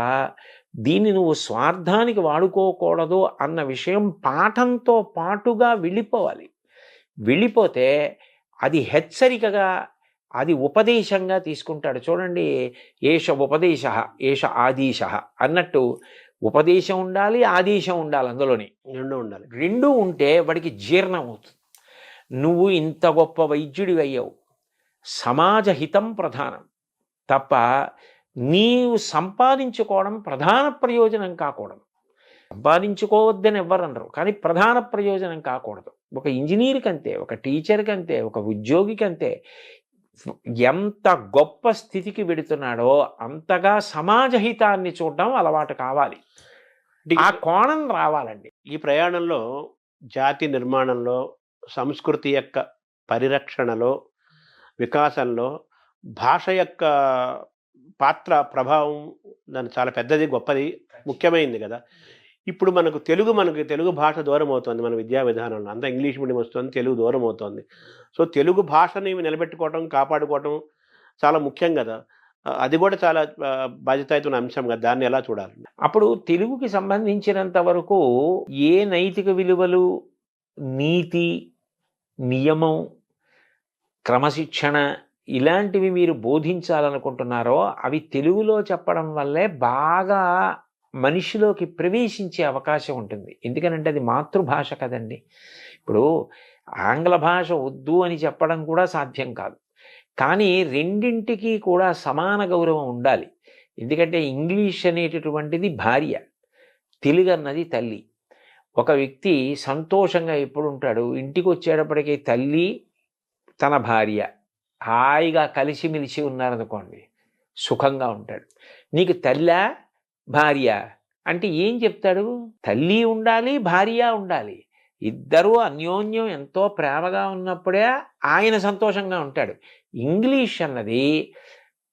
దీన్ని నువ్వు స్వార్థానికి వాడుకోకూడదు అన్న విషయం పాఠంతో పాటుగా వెళ్ళిపోవాలి. వెళ్ళిపోతే అది హెచ్చరికగా, అది ఉపదేశంగా తీసుకుంటాడు. చూడండి, ఏష ఉపదేశ ఏష ఆదేశ అన్నట్టు ఉపదేశం ఉండాలి, ఆదేశం ఉండాలి, అందులోని రెండూ ఉండాలి. రెండూ ఉంటే వాడికి జీర్ణం అవుతుంది. నువ్వు ఇంత గొప్ప వైద్యుడివి అయ్యావు, సమాజ హితం ప్రధానం తప్ప నీవు సంపాదించుకోవడం ప్రధాన ప్రయోజనం కాకూడదు. సంపాదించుకోవద్దని ఎవ్వరనరు, కానీ ప్రధాన ప్రయోజనం కాకూడదు. ఒక ఇంజనీర్కి అంతే, ఒక టీచర్కి అంతే, ఒక ఉద్యోగికి అంతే. ఎంత గొప్ప స్థితికి వెడుతున్నాడో అంతగా సమాజ హితాన్ని చూడడం అలవాటు కావాలి. ఆ కోణం రావాలండి. ఈ ప్రయాణంలో జాతి నిర్మాణంలో, సంస్కృతి యొక్క పరిరక్షణలో, వికాసంలో భాష యొక్క పాత్ర, ప్రభావం దాని చాలా పెద్దది, గొప్పది, ముఖ్యమైనది కదా. ఇప్పుడు మనకు తెలుగు భాష దూరం అవుతుంది. మన విద్యా విధానంలో అంతా ఇంగ్లీష్ మీడియం వస్తుంది, తెలుగు దూరం అవుతుంది. సో తెలుగు భాషని నిలబెట్టుకోవటం, కాపాడుకోవటం చాలా ముఖ్యం కదా. అది కూడా చాలా బాధ్యతాయుతమైన అంశం కదా. దాన్ని ఎలా చూడాలి? అప్పుడు తెలుగుకి సంబంధించినంత వరకు ఏ నైతిక విలువలు, నీతి, నియమం, క్రమశిక్షణ ఇలాంటివి మీరు బోధించాలనుకుంటున్నారో అవి తెలుగులో చెప్పడం వల్లే బాగా మనిషిలోకి ప్రవేశించే అవకాశం ఉంటుంది. ఎందుకనంటే అది మాతృభాష కదండి. ఇప్పుడు ఆంగ్ల భాష వద్దు అని చెప్పడం కూడా సాధ్యం కాదు. కానీ రెండింటికి కూడా సమాన గౌరవం ఉండాలి. ఎందుకంటే ఇంగ్లీష్ అనేటటువంటిది భార్య, తెలుగు అన్నది తల్లి. ఒక వ్యక్తి సంతోషంగా ఎప్పుడు ఉంటాడు, ఇంటికి వచ్చేటప్పటికీ తల్లి తన భార్య హాయిగా కలిసిమెలిసి ఉన్నారనుకోండి, సుఖంగా ఉంటాడు. నీకు తల్లా భార్య అంటే ఏం చెప్తాడు? తల్లి ఉండాలి, భార్య ఉండాలి. ఇద్దరూ అన్యోన్యం ఎంతో ప్రేమగా ఉన్నప్పుడే ఆయన సంతోషంగా ఉంటాడు. ఇంగ్లీష్ అన్నది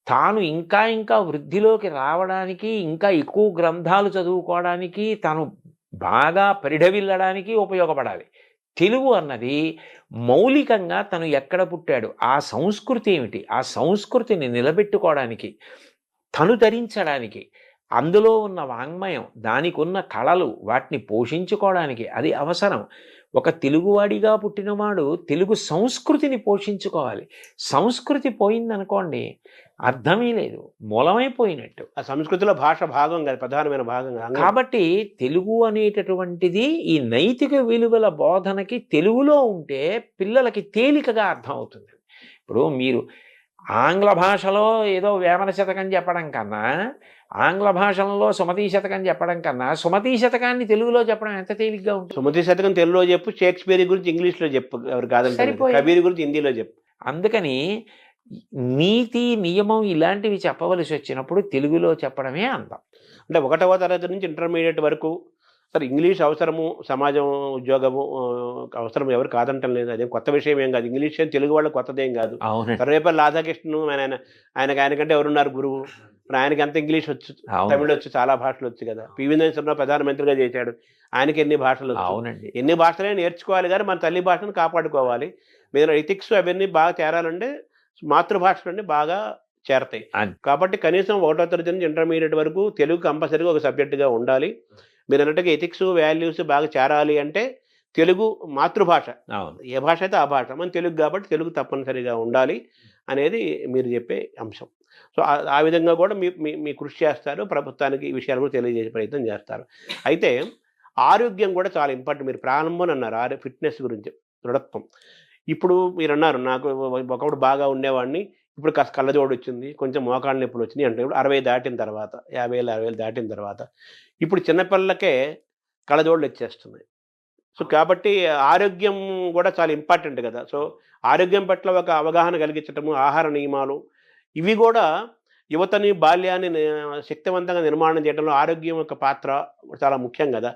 తాను ఇంకా ఇంకా వృద్ధిలోకి రావడానికి, ఇంకా ఎక్కువ గ్రంథాలు చదువుకోవడానికి, తాను బాగా పరిఢవిల్లడానికి ఉపయోగపడాలి. తెలుగు అన్నది మౌలికంగా తను ఎక్కడ పుట్టాడు, ఆ సంస్కృతి ఏమిటి, ఆ సంస్కృతిని నిలబెట్టుకోవడానికి, తను ధరించడానికి, అందులో ఉన్న వాంగ్మయం, దానికి ఉన్న కళలు, వాటిని పోషించుకోవడానికి అది అవసరం. ఒక తెలుగువాడిగా పుట్టినవాడు తెలుగు సంస్కృతిని పోషించుకోవాలి. సంస్కృతి పోయిందనుకోండి అర్థమే లేదు, మూలమైపోయినట్టు. ఆ సంస్కృతిలో భాష భాగం కాదు, ప్రధానమైన భాగం. కాబట్టి తెలుగు అనేటటువంటిది ఈ నైతిక విలువల బోధనకి తెలుగులో ఉంటే పిల్లలకి తేలికగా అర్థం అవుతుంది. ఇప్పుడు మీరు ఆంగ్ల భాషలో ఏదో వేమన శతకం చెప్పడం కన్నా, ఆంగ్ల భాషలో సుమతీ శతకం చెప్పడం కన్నా, సుమతీ శతకాన్ని తెలుగులో చెప్పడం ఎంత తేలిగ్గా ఉంటుంది. సుమతీ శతకం తెలుగులో చెప్పు, షేక్స్పియర్ గురించి ఇంగ్లీష్లో చెప్పు, ఎవరు కాదంటే కబీర్ గురించి హిందీలో చెప్పు. అందుకని నీతి, నియమం ఇలాంటివి చెప్పవలసి వచ్చినప్పుడు తెలుగులో చెప్పడమే అందం. అంటే 1వ తరగతి నుంచి ఇంటర్మీడియట్ వరకు సరే ఇంగ్లీష్ అవసరము, సమాజం, ఉద్యోగము అవసరం, ఎవరు కాదంటం లేదు. అదేం కొత్త విషయం ఏం కాదు. ఇంగ్లీష్ అని తెలుగు వాళ్ళకి కొత్తదేం కాదు. సర్వేపల్లి రాధాకృష్ణ ఆయనకంటే ఎవరున్నారు గురువు? ఆయనకి అంత ఇంగ్లీష్ వచ్చు, తమిళ వచ్చు, చాలా భాషలు వచ్చు కదా. పివి నరసింహరావు ప్రధానమంత్రిగా చేశాడు, ఆయనకి ఎన్ని భాషలు వచ్చు. ఎన్ని భాషలే నేర్చుకోవాలి, కానీ మన తల్లి భాషను కాపాడుకోవాలి. మీరు ఎథిక్స్ అవన్నీ బాగా చేరాలంటే మాతృభాషలన్నీ బాగా చేరతాయి. కాబట్టి కనీసం 1వ తరగతి నుంచి ఇంటర్మీడియట్ వరకు తెలుగు కంపల్సరీగా ఒక సబ్జెక్టుగా ఉండాలి. మీరు అన్నట్టుగా ఎథిక్స్, వాల్యూస్ బాగా చేరాలి అంటే తెలుగు మాతృభాష, ఏ భాష అయితే ఆ భాష, మన తెలుగు కాబట్టి తెలుగు తప్పనిసరిగా ఉండాలి అనేది మీరు చెప్పే అంశం. సో ఆ విధంగా కూడా మీ కృషి చేస్తారు, ప్రభుత్వానికి ఈ విషయాలు కూడా తెలియజేసే ప్రయత్నం చేస్తారు. అయితే ఆరోగ్యం కూడా చాలా ఇంపార్టెంట్. మీరు ప్రారంభం అన్నారు ఫిట్నెస్ గురించి, దృఢత్వం. ఇప్పుడు మీరు అన్నారు నాకు ఒకప్పుడు బాగా ఉండేవాడిని, ఇప్పుడు కాస్త కళ్ళజోడు వచ్చింది, కొంచెం మోకాళ్ళ నొప్పులు వచ్చినాయి అంటే ఇప్పుడు 60 దాటిన తర్వాత, 50 దాటిన తర్వాత ఇప్పుడు చిన్నపిల్లలకే కళ్ళజోడులు వచ్చేస్తున్నాయి. సో కాబట్టి ఆరోగ్యం కూడా చాలా ఇంపార్టెంట్ కదా. సో ఆరోగ్యం పట్ల ఒక అవగాహన కలిగించటము, ఆహార నియమాలు, ఇవి కూడా యువతని, బాల్యాన్ని శక్తివంతంగా నిర్మాణం చేయడంలో ఆరోగ్యం యొక్క పాత్ర చాలా ముఖ్యం కదా.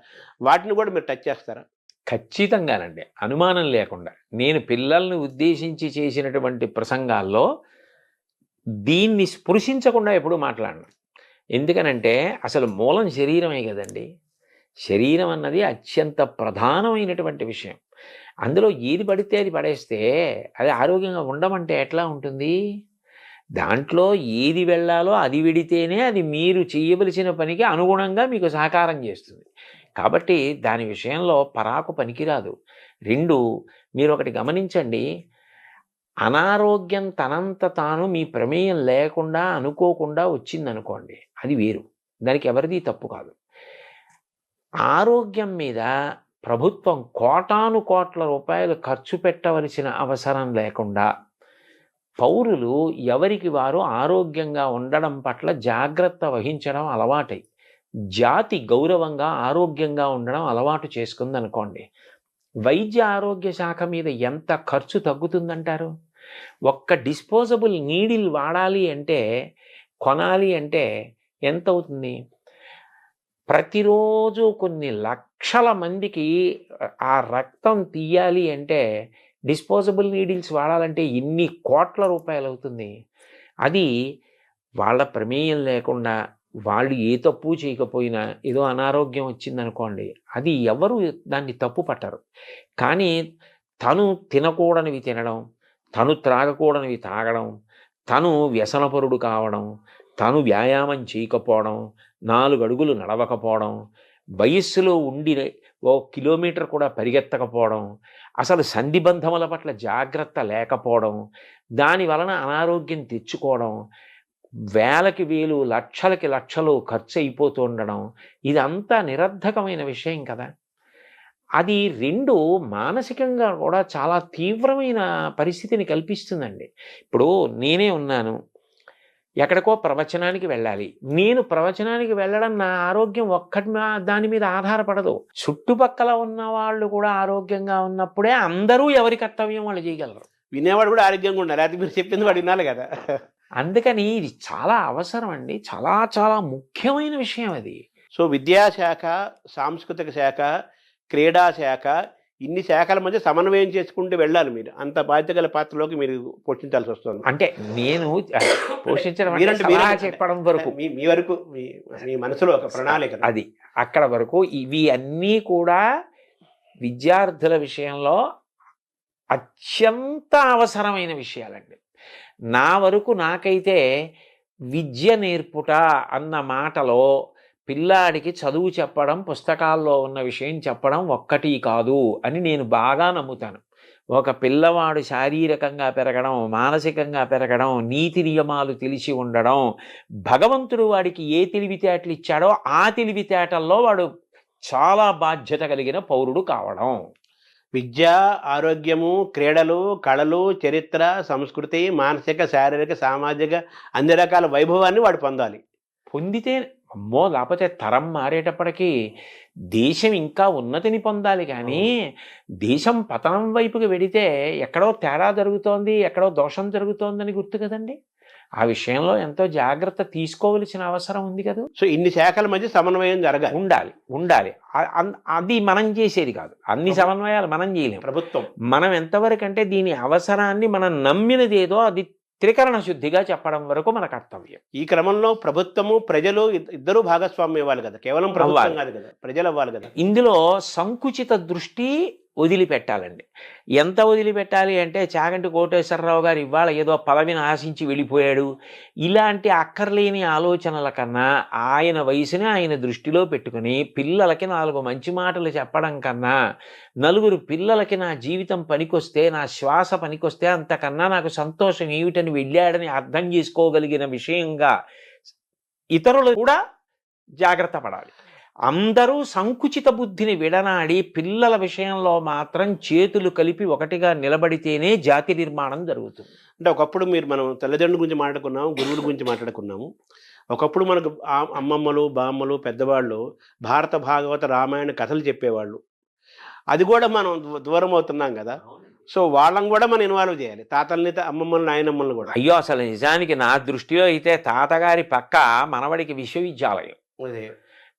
వాటిని కూడా మీరు టచ్ చేస్తారా? ఖచ్చితంగానండి, అనుమానం లేకుండా. నేను పిల్లల్ని ఉద్దేశించి చేసినటువంటి ప్రసంగాల్లో దీన్ని స్పృశించకుండా ఎప్పుడూ మాట్లాడను. ఎందుకనంటే అసలు మూలం శరీరమే కదండి. శరీరం అన్నది అత్యంత ప్రధానమైనటువంటి విషయం. అందులో ఏది పడితే అది పడేస్తే అది ఆరోగ్యంగా ఉండమంటే ఎట్లా ఉంటుంది? దాంట్లో ఏది వెళ్ళాలో అది వెడితేనే అది మీరు చేయవలసిన పనికి అనుగుణంగా మీకు సహకారం చేస్తుంది. కాబట్టి దాని విషయంలో పరాకు పనికిరాదు. 2, మీరు ఒకటి గమనించండి, అనారోగ్యం తనంత తాను మీ ప్రమేయం లేకుండా అనుకోకుండా వచ్చిందనుకోండి, అది వేరు, దానికి ఎవరిది తప్పు కాదు. ఆరోగ్యం మీద ప్రభుత్వం కోటాను కోట్ల రూపాయలు ఖర్చు పెట్టవలసిన అవసరం లేకుండా పౌరులు ఎవరికి వారు ఆరోగ్యంగా ఉండడం పట్ల జాగ్రత్త వహించడం అలవాటై జాతి గౌరవంగా ఆరోగ్యంగా ఉండడం అలవాటు చేసుకుందనుకోండి, వైద్య ఆరోగ్య శాఖ మీద ఎంత ఖర్చు తగ్గుతుందంటారు? ఒక్క డిస్పోజబుల్ నీడిల్ వాడాలి అంటే, కొనాలి అంటే ఎంత అవుతుంది? ప్రతిరోజు కొన్ని లక్షల మందికి ఆ రక్తం తీయాలి అంటే డిస్పోజబుల్ నీడిల్స్ వాడాలంటే ఎన్ని కోట్ల రూపాయలు అవుతుంది. అది వాళ్ళ ప్రమేయం లేకుండా వాళ్ళు ఏ తప్పు చేయకపోయినా ఏదో అనారోగ్యం వచ్చిందనుకోండి, అది ఎవరు దాన్ని తప్పు పట్టరు. కానీ తను తినకూడనివి తినడం, తను త్రాగకూడనివి తాగడం, తను వ్యసనపరుడు కావడం, తను వ్యాయామం చేయకపోవడం, 4 అడుగులు నడవకపోవడం, వయస్సులో ఉండి 1 కిలోమీటర్ కూడా పరిగెత్తకపోవడం, అసలు సంధిబంధముల పట్ల జాగ్రత్త లేకపోవడం, దాని వలన అనారోగ్యం తెచ్చుకోవడం, వేలకి వేలు లక్షలకి లక్షలు ఖర్చు అయిపోతూ ఉండడం, ఇదంతా నిరర్ధకమైన విషయం కదా. అది 2 మానసికంగా కూడా చాలా తీవ్రమైన పరిస్థితిని కల్పిస్తుందండి. ఇప్పుడు నేనే ఉన్నాను, ఎక్కడికో ప్రవచనానికి వెళ్ళాలి. నేను ప్రవచనానికి వెళ్ళడం నా ఆరోగ్యం ఒక్కటి దాని మీద ఆధారపడదు. చుట్టుపక్కల ఉన్న వాళ్ళు కూడా ఆరోగ్యంగా ఉన్నప్పుడే అందరూ ఎవరి కర్తవ్యం వాళ్ళు చేయగలరు. వినేవాడు కూడా ఆరోగ్యంగా ఉండాలి, అది మీరు చెప్పింది వాడు వినాలి కదా. అందుకని ఇది చాలా అవసరం అండి, చాలా చాలా ముఖ్యమైన విషయం అది. సో విద్యాశాఖ, సాంస్కృతిక శాఖ, క్రీడా శాఖ, ఇన్ని శాఖల మధ్య సమన్వయం చేసుకుంటూ వెళ్ళాలి. మీరు అంత బాధ్యత గల పాత్రలోకి మీరు పోషించాల్సి వస్తుంది. అంటే నేను పోషించడం చెప్పడం వరకు మీ వరకు మీ మనసులో ఒక ప్రణాళిక అది అక్కడ వరకు. ఇవి అన్నీ కూడా విద్యార్థుల విషయంలో అత్యంత అవసరమైన విషయాలండి. నా వరకు నాకైతే విద్య నేర్పుట అన్న మాటలో పిల్లాడికి చదువు చెప్పడం, పుస్తకాల్లో ఉన్న విషయం చెప్పడం ఒక్కటి కాదు అని నేను బాగా నమ్ముతాను. ఒక పిల్లవాడు శారీరకంగా పెరగడం, మానసికంగా పెరగడం, నీతి నియమాలు తెలిసి ఉండడం, భగవంతుడు వాడికి ఏ తెలివితేటలు ఇచ్చాడో ఆ తెలివితేటల్లో వాడు చాలా బాధ్యత కలిగిన పౌరుడు కావడం. విద్య, ఆరోగ్యము, క్రీడలు, కళలు, చరిత్ర, సంస్కృతి, మానసిక, శారీరక, సామాజిక అన్ని రకాల వైభవాన్ని వాడు పొందాలి. పొందితే అమ్మో, లేకపోతే తరం మారేటప్పటికీ దేశం ఇంకా ఉన్నతిని పొందాలి. కానీ దేశం పతనం వైపుకి వెడితే ఎక్కడో తేడా జరుగుతోంది, ఎక్కడో దోషం జరుగుతోందని గుర్తు కదండి. ఆ విషయంలో ఎంతో జాగ్రత్త తీసుకోవలసిన అవసరం ఉంది కదా. సో ఇన్ని శాఖల మధ్య సమన్వయం జరగాలి, ఉండాలి. అది మనం చేసేది కాదు. అన్ని సమన్వయాలు మనం చేయలేము. ప్రభుత్వం మనం ఎంతవరకు అంటే దీని అవసరాన్ని మనం నమ్మినది ఏదో అది త్రికరణ శుద్ధిగా చెప్పడం వరకు మన కర్తవ్యం. ఈ క్రమంలో ప్రభుత్వము, ప్రజలు ఇద్దరూ భాగస్వామ్యం ఇవ్వాలి కదా. కేవలం ప్రభుత్వం కాదు కదా, ప్రజలు అవ్వాలి కదా. ఇందులో సంకుచిత దృష్టి వదిలిపెట్టాలండి. ఎంత వదిలిపెట్టాలి అంటే, చాగంటి కోటేశ్వరరావు గారు ఇవాళ ఏదో పదవిని ఆశించి వెళ్ళిపోయాడు, ఇలాంటి అక్కర్లేని ఆలోచనల కన్నా ఆయన వయసుని ఆయన దృష్టిలో పెట్టుకుని పిల్లలకి 4 మంచి మాటలు చెప్పడం కన్నా, నలుగురు పిల్లలకి నా జీవితం పనికొస్తే, నా శ్వాస పనికొస్తే అంతకన్నా నాకు సంతోషం ఏమిటని వెళ్ళాడని అర్థం చేసుకోగలిగిన విషయంగా ఇతరులు కూడా జాగ్రత్త పడాలి. అందరూ సంకుచిత బుద్ధిని విడనాడి పిల్లల విషయంలో మాత్రం చేతులు కలిపి ఒకటిగా నిలబడితేనే జాతి నిర్మాణం జరుగుతుంది. అంటే ఒకప్పుడు మనం తల్లిదండ్రుల గురించి మాట్లాడుకున్నాము, గురువుల గురించి మాట్లాడుకున్నాము. ఒకప్పుడు మనకు అమ్మమ్మలు, బామ్మలు, పెద్దవాళ్ళు భారత, భాగవత, రామాయణ కథలు చెప్పేవాళ్ళు. అది కూడా మనం దూరం అవుతున్నాం కదా. సో వాళ్ళని కూడా మనం ఇన్వాల్వ్ చేయాలి, తాతల్ని, అమ్మమ్మల్ని, నాయనమ్మల్ని కూడా. అయ్యో, అసలు నిజానికి నా దృష్టిలో అయితే తాతగారి పక్క మనవడికి విశ్వవిద్యాలయం. అదే,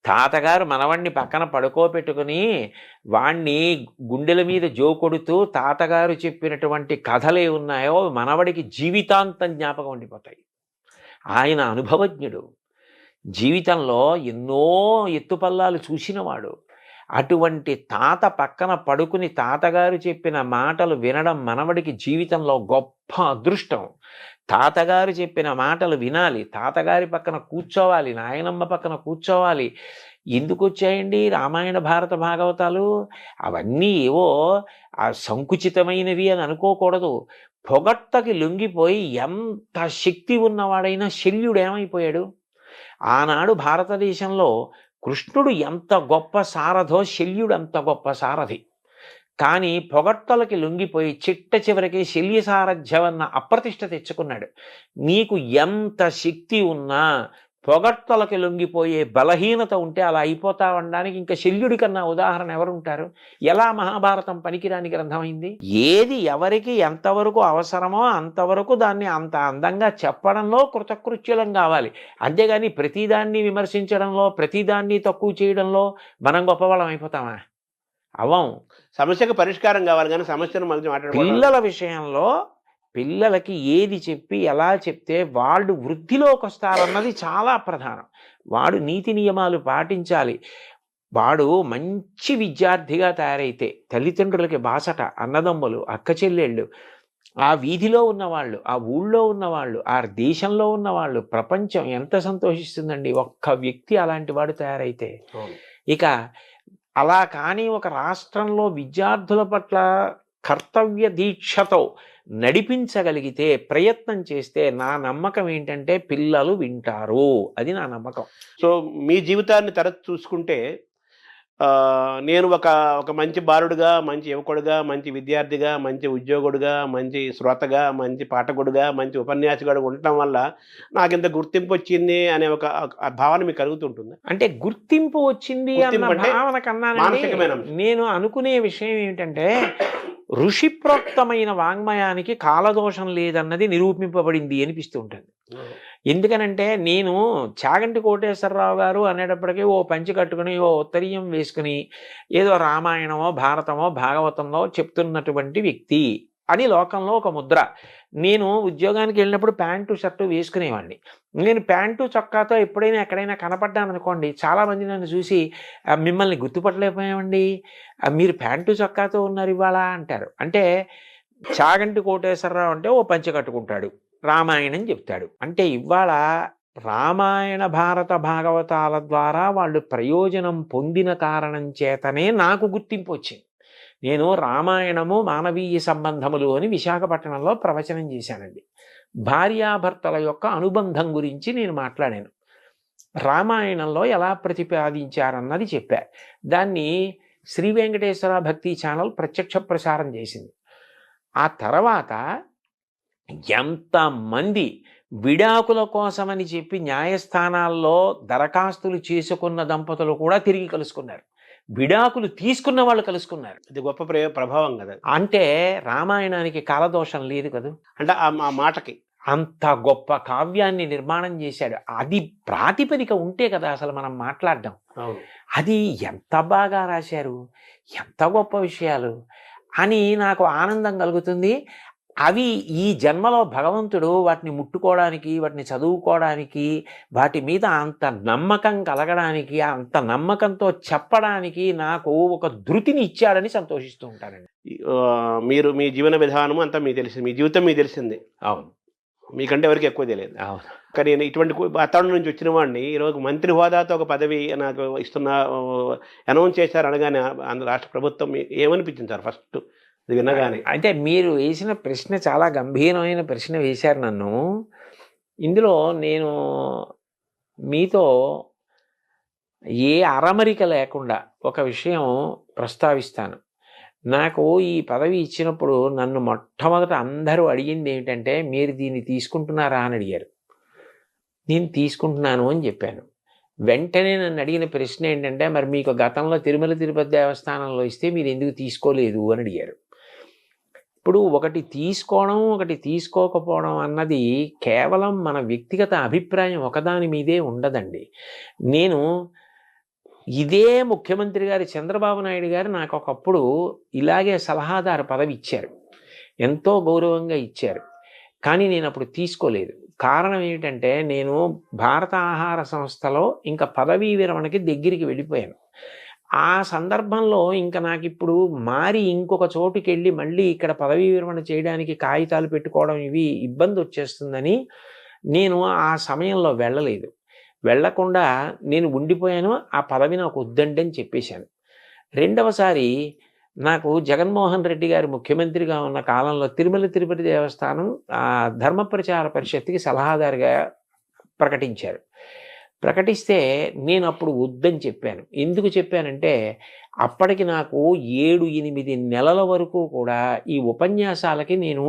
తాతగారు మనవడిని పక్కన పడుకోబెట్టుకుని వాణ్ణి గుండెల మీద జోకొడుతూ తాతగారు చెప్పినటువంటి కథలే ఉన్నాయో మనవడికి జీవితాంతం జ్ఞాపకం ఉండిపోతాయి. ఆయన అనుభవజ్ఞుడు, జీవితంలో ఎన్నో ఎత్తుపల్లాలు చూసినవాడు. అటువంటి తాత పక్కన పడుకుని తాతగారు చెప్పిన మాటలు వినడం మనవడికి జీవితంలో గొప్ప అదృష్టం. తాతగారు చెప్పిన మాటలు వినాలి, తాతగారి పక్కన కూర్చోవాలి, నాయనమ్మ పక్కన కూర్చోవాలి. ఎందుకు వచ్చాయండి రామాయణ, భారత, భాగవతాలు? అవన్నీ ఏవో సంకుచితమైనవి అని అనుకోకూడదు. పొగట్టకి లొంగిపోయి ఎంత శక్తి ఉన్నవాడైనా శల్యుడు ఏమైపోయాడు? ఆనాడు భారతదేశంలో కృష్ణుడు ఎంత గొప్ప సారథో శల్యుడు అంత గొప్ప సారథి. కానీ పొగడ్తలకి లొంగిపోయి చిట్ట చివరికి శల్య సారథ్యవన్న అప్రతిష్ట తెచ్చుకున్నాడు. నీకు ఎంత శక్తి ఉన్నా పొగడ్తలకి లొంగిపోయే బలహీనత ఉంటే అలా అయిపోతావనడానికి ఇంకా శల్యుడి కన్నా ఉదాహరణ ఎవరుంటారు? ఎలా మహాభారతం పనికిరాని గ్రంథమైంది? ఏది ఎవరికి ఎంతవరకు అవసరమో అంతవరకు దాన్ని అంత అందంగా చెప్పడంలో కృతకృత్యులం కావాలి. అంతేగాని ప్రతిదాన్ని విమర్శించడంలో, ప్రతిదాన్ని తక్కువ చేయడంలో మనం గొప్పవాళ్ళం అయిపోతామా? అవం. సమస్యకు పరిష్కారం కావాలి కానీ సమస్యను మళ్ళీ మాట్లాడుకోవడం. పిల్లల విషయంలో పిల్లలకి ఏది చెప్పి ఎలా చెప్తే వాళ్ళు వృద్ధిలోకి వస్తారన్నది చాలా ప్రధానం. వాడు నీతి నియమాలు పాటించాలి. వాడు మంచి విద్యార్థిగా తయారైతే తల్లిదండ్రులకి బాసట, అన్నదమ్ములు, అక్క చెల్లెళ్ళు, ఆ వీధిలో ఉన్నవాళ్ళు, ఆ ఊళ్ళో ఉన్నవాళ్ళు, ఆ దేశంలో ఉన్నవాళ్ళు, ప్రపంచం ఎంత సంతోషిస్తుందండి ఒక్క వ్యక్తి అలాంటి వాడు తయారైతే. ఇక అలా కానీ ఒక రాష్ట్రంలో విద్యార్థుల పట్ల కర్తవ్య దీక్షతో నడిపించగలిగితే, ప్రయత్నం చేస్తే నా నమ్మకం ఏంటంటే పిల్లలు వింటారు. అది నా నమ్మకం. సో మీ జీవితాన్ని తరచు చూసుకుంటే నేను ఒక మంచి బాలుడుగా, మంచి యువకుడుగా, మంచి విద్యార్థిగా, మంచి ఉద్యోగుడుగా, మంచి శ్రోతగా, మంచి పాఠకుడుగా, మంచి ఉపన్యాసకుడుగా ఉండటం వల్ల నాకు ఇంత గుర్తింపు వచ్చింది అనే ఒక భావన మీకు కలుగుతుంటుంది. అంటే గుర్తింపు వచ్చింది అన్న భావన కన్నా నేను అనుకునే విషయం ఏమిటంటే, ఋషిప్రోక్తమైన వాంగ్మయానికి కాలదోషం లేదన్నది నిరూపింపబడింది అనిపిస్తూ ఉంటుంది. ఎందుకనంటే నేను చాగంటి కోటేశ్వరరావు గారు అనేటప్పటికీ ఓ పంచి కట్టుకుని, ఓ ఉత్తరీయం వేసుకుని ఏదో రామాయణమో భారతమో భాగవతంలో చెప్తున్నటువంటి వ్యక్తి అని లోకంలో ఒక ముద్ర. నేను ఉద్యోగానికి వెళ్ళినప్పుడు ప్యాంటు షర్టు వేసుకునేవాడిని. నేను ప్యాంటు చొక్కాతో ఎప్పుడైనా ఎక్కడైనా కనపడ్డాను అనుకోండి, చాలామంది నన్ను చూసి మిమ్మల్ని గుర్తుపట్టలేకపోయామండి, మీరు ప్యాంటు చొక్కాతో ఉన్నారు ఇవాళ అంటారు. అంటే చాగంటి కోటేశ్వరరావు అంటే ఓ పంచె కట్టుకుంటాడు, రామాయణం చెప్తాడు. అంటే ఇవాళ రామాయణ భారత భాగవతాల ద్వారా వాళ్ళు ప్రయోజనం పొందిన కారణం చేతనే నాకు గుర్తింపు వచ్చింది. నేను రామాయణము మానవీయ సంబంధములు అని విశాఖపట్నంలో ప్రవచనం చేశానండి. భార్యాభర్తల యొక్క అనుబంధం గురించి నేను మాట్లాడాను. రామాయణంలో ఎలా ప్రతిపాదించారన్నది చెప్పా. దాన్ని శ్రీ వెంకటేశ్వర భక్తి ఛానల్ ప్రత్యక్ష ప్రసారం చేసింది. ఆ తర్వాత ఎంతమంది విడాకుల కోసమని చెప్పి న్యాయస్థానాల్లో దరఖాస్తులు చేసుకున్న దంపతులు కూడా తిరిగి కలుసుకున్నారు. విడాకులు తీసుకున్న వాళ్ళు కలుసుకున్నారు. ఇది గొప్ప ప్రభావం కదా. అంటే రామాయణానికి కాలదోషం లేదు కదా. అంటే ఆ మాటకి అంత గొప్ప కావ్యాన్ని నిర్మాణం చేశాడు. అది ప్రాతిపదిక ఉంటే కదా అసలు మనం మాట్లాడడం. అది ఎంత బాగా రాశారు, ఎంత గొప్ప విషయాలు అని నాకు ఆనందం కలుగుతుంది. అవి ఈ జన్మలో భగవంతుడు వాటిని ముట్టుకోవడానికి, వాటిని చదువుకోవడానికి, వాటి మీద అంత నమ్మకం కలగడానికి, అంత నమ్మకంతో చెప్పడానికి నాకు ఒక ధృతిని ఇచ్చాడని సంతోషిస్తూ ఉంటానండి. మీరు మీ జీవన విధానం అంతా మీకు తెలిసింది, మీ జీవితం మీకు తెలిసింది. అవును, మీకంటే ఎవరికి ఎక్కువ తెలియదు. అవును. కానీ నేను ఇటువంటి వాతావరణం నుంచి వచ్చిన వాడిని ఈరోజు మంత్రి హోదాతో ఒక పదవి నాకు ఇస్తున్న అనౌన్స్ చేశారు అనగానే రాష్ట్ర ప్రభుత్వం ఏమనిపించింది సార్ ఫస్ట్ వినగానే? అయితే మీరు వేసిన ప్రశ్న చాలా గంభీరమైన ప్రశ్న వేశారు నన్ను. ఇందులో నేను మీతో ఏ అరమరిక లేకుండా ఒక విషయం ప్రస్తావిస్తాను. నాకు ఈ పదవి ఇచ్చినప్పుడు నన్ను మొట్టమొదట అందరూ అడిగింది ఏమిటంటే, మీరు దీన్ని తీసుకుంటున్నారా అని అడిగారు. నేను తీసుకుంటున్నాను అని చెప్పాను. వెంటనే నన్ను అడిగిన ప్రశ్న ఏంటంటే, మరి మీకు గతంలో తిరుమల తిరుపతి దేవస్థానంలో ఇస్తే మీరు ఎందుకు తీసుకోలేదు అని అడిగారు. ఇప్పుడు ఒకటి తీసుకోవడం, ఒకటి తీసుకోకపోవడం అన్నది కేవలం మన వ్యక్తిగత అభిప్రాయం ఒకదాని మీదే ఉండదండి. నేను ఇదే ముఖ్యమంత్రి గారు చంద్రబాబు నాయుడు గారు నాకు ఒకప్పుడు ఇలాగే సలహాదారు పదవి ఇచ్చారు, ఎంతో గౌరవంగా ఇచ్చారు. కానీ నేను అప్పుడు తీసుకోలేదు. కారణం ఏమిటంటే, నేను భారత ఆహార సంస్థలో ఇంకా పదవీ విరమణకి దగ్గరికి వెళ్ళిపోయాను. ఆ సందర్భంలో ఇంకా నాకు ఇప్పుడు మారి ఇంకొక చోటుకి వెళ్ళి మళ్ళీ ఇక్కడ పదవీ విరమణ చేయడానికి కాగితాలు పెట్టుకోవడం ఇవి ఇబ్బంది వచ్చేస్తుందని నేను ఆ సమయంలో వెళ్ళలేదు. వెళ్లకుండా నేను ఉండిపోయాను. ఆ పదవి నాకు వద్దండి అని చెప్పేశాను. రెండవసారి నాకు జగన్మోహన్ రెడ్డి గారు ముఖ్యమంత్రిగా ఉన్న కాలంలో తిరుమల తిరుపతి దేవస్థానం ధర్మ ప్రచార పరిషత్తుకి సలహాదారుగా ప్రకటించారు. ప్రకటిస్తే నేను అప్పుడు వద్దని చెప్పాను. ఎందుకు చెప్పానంటే అప్పటికి నాకు 7-8 నెలల వరకు కూడా ఈ ఉపన్యాసాలకి నేను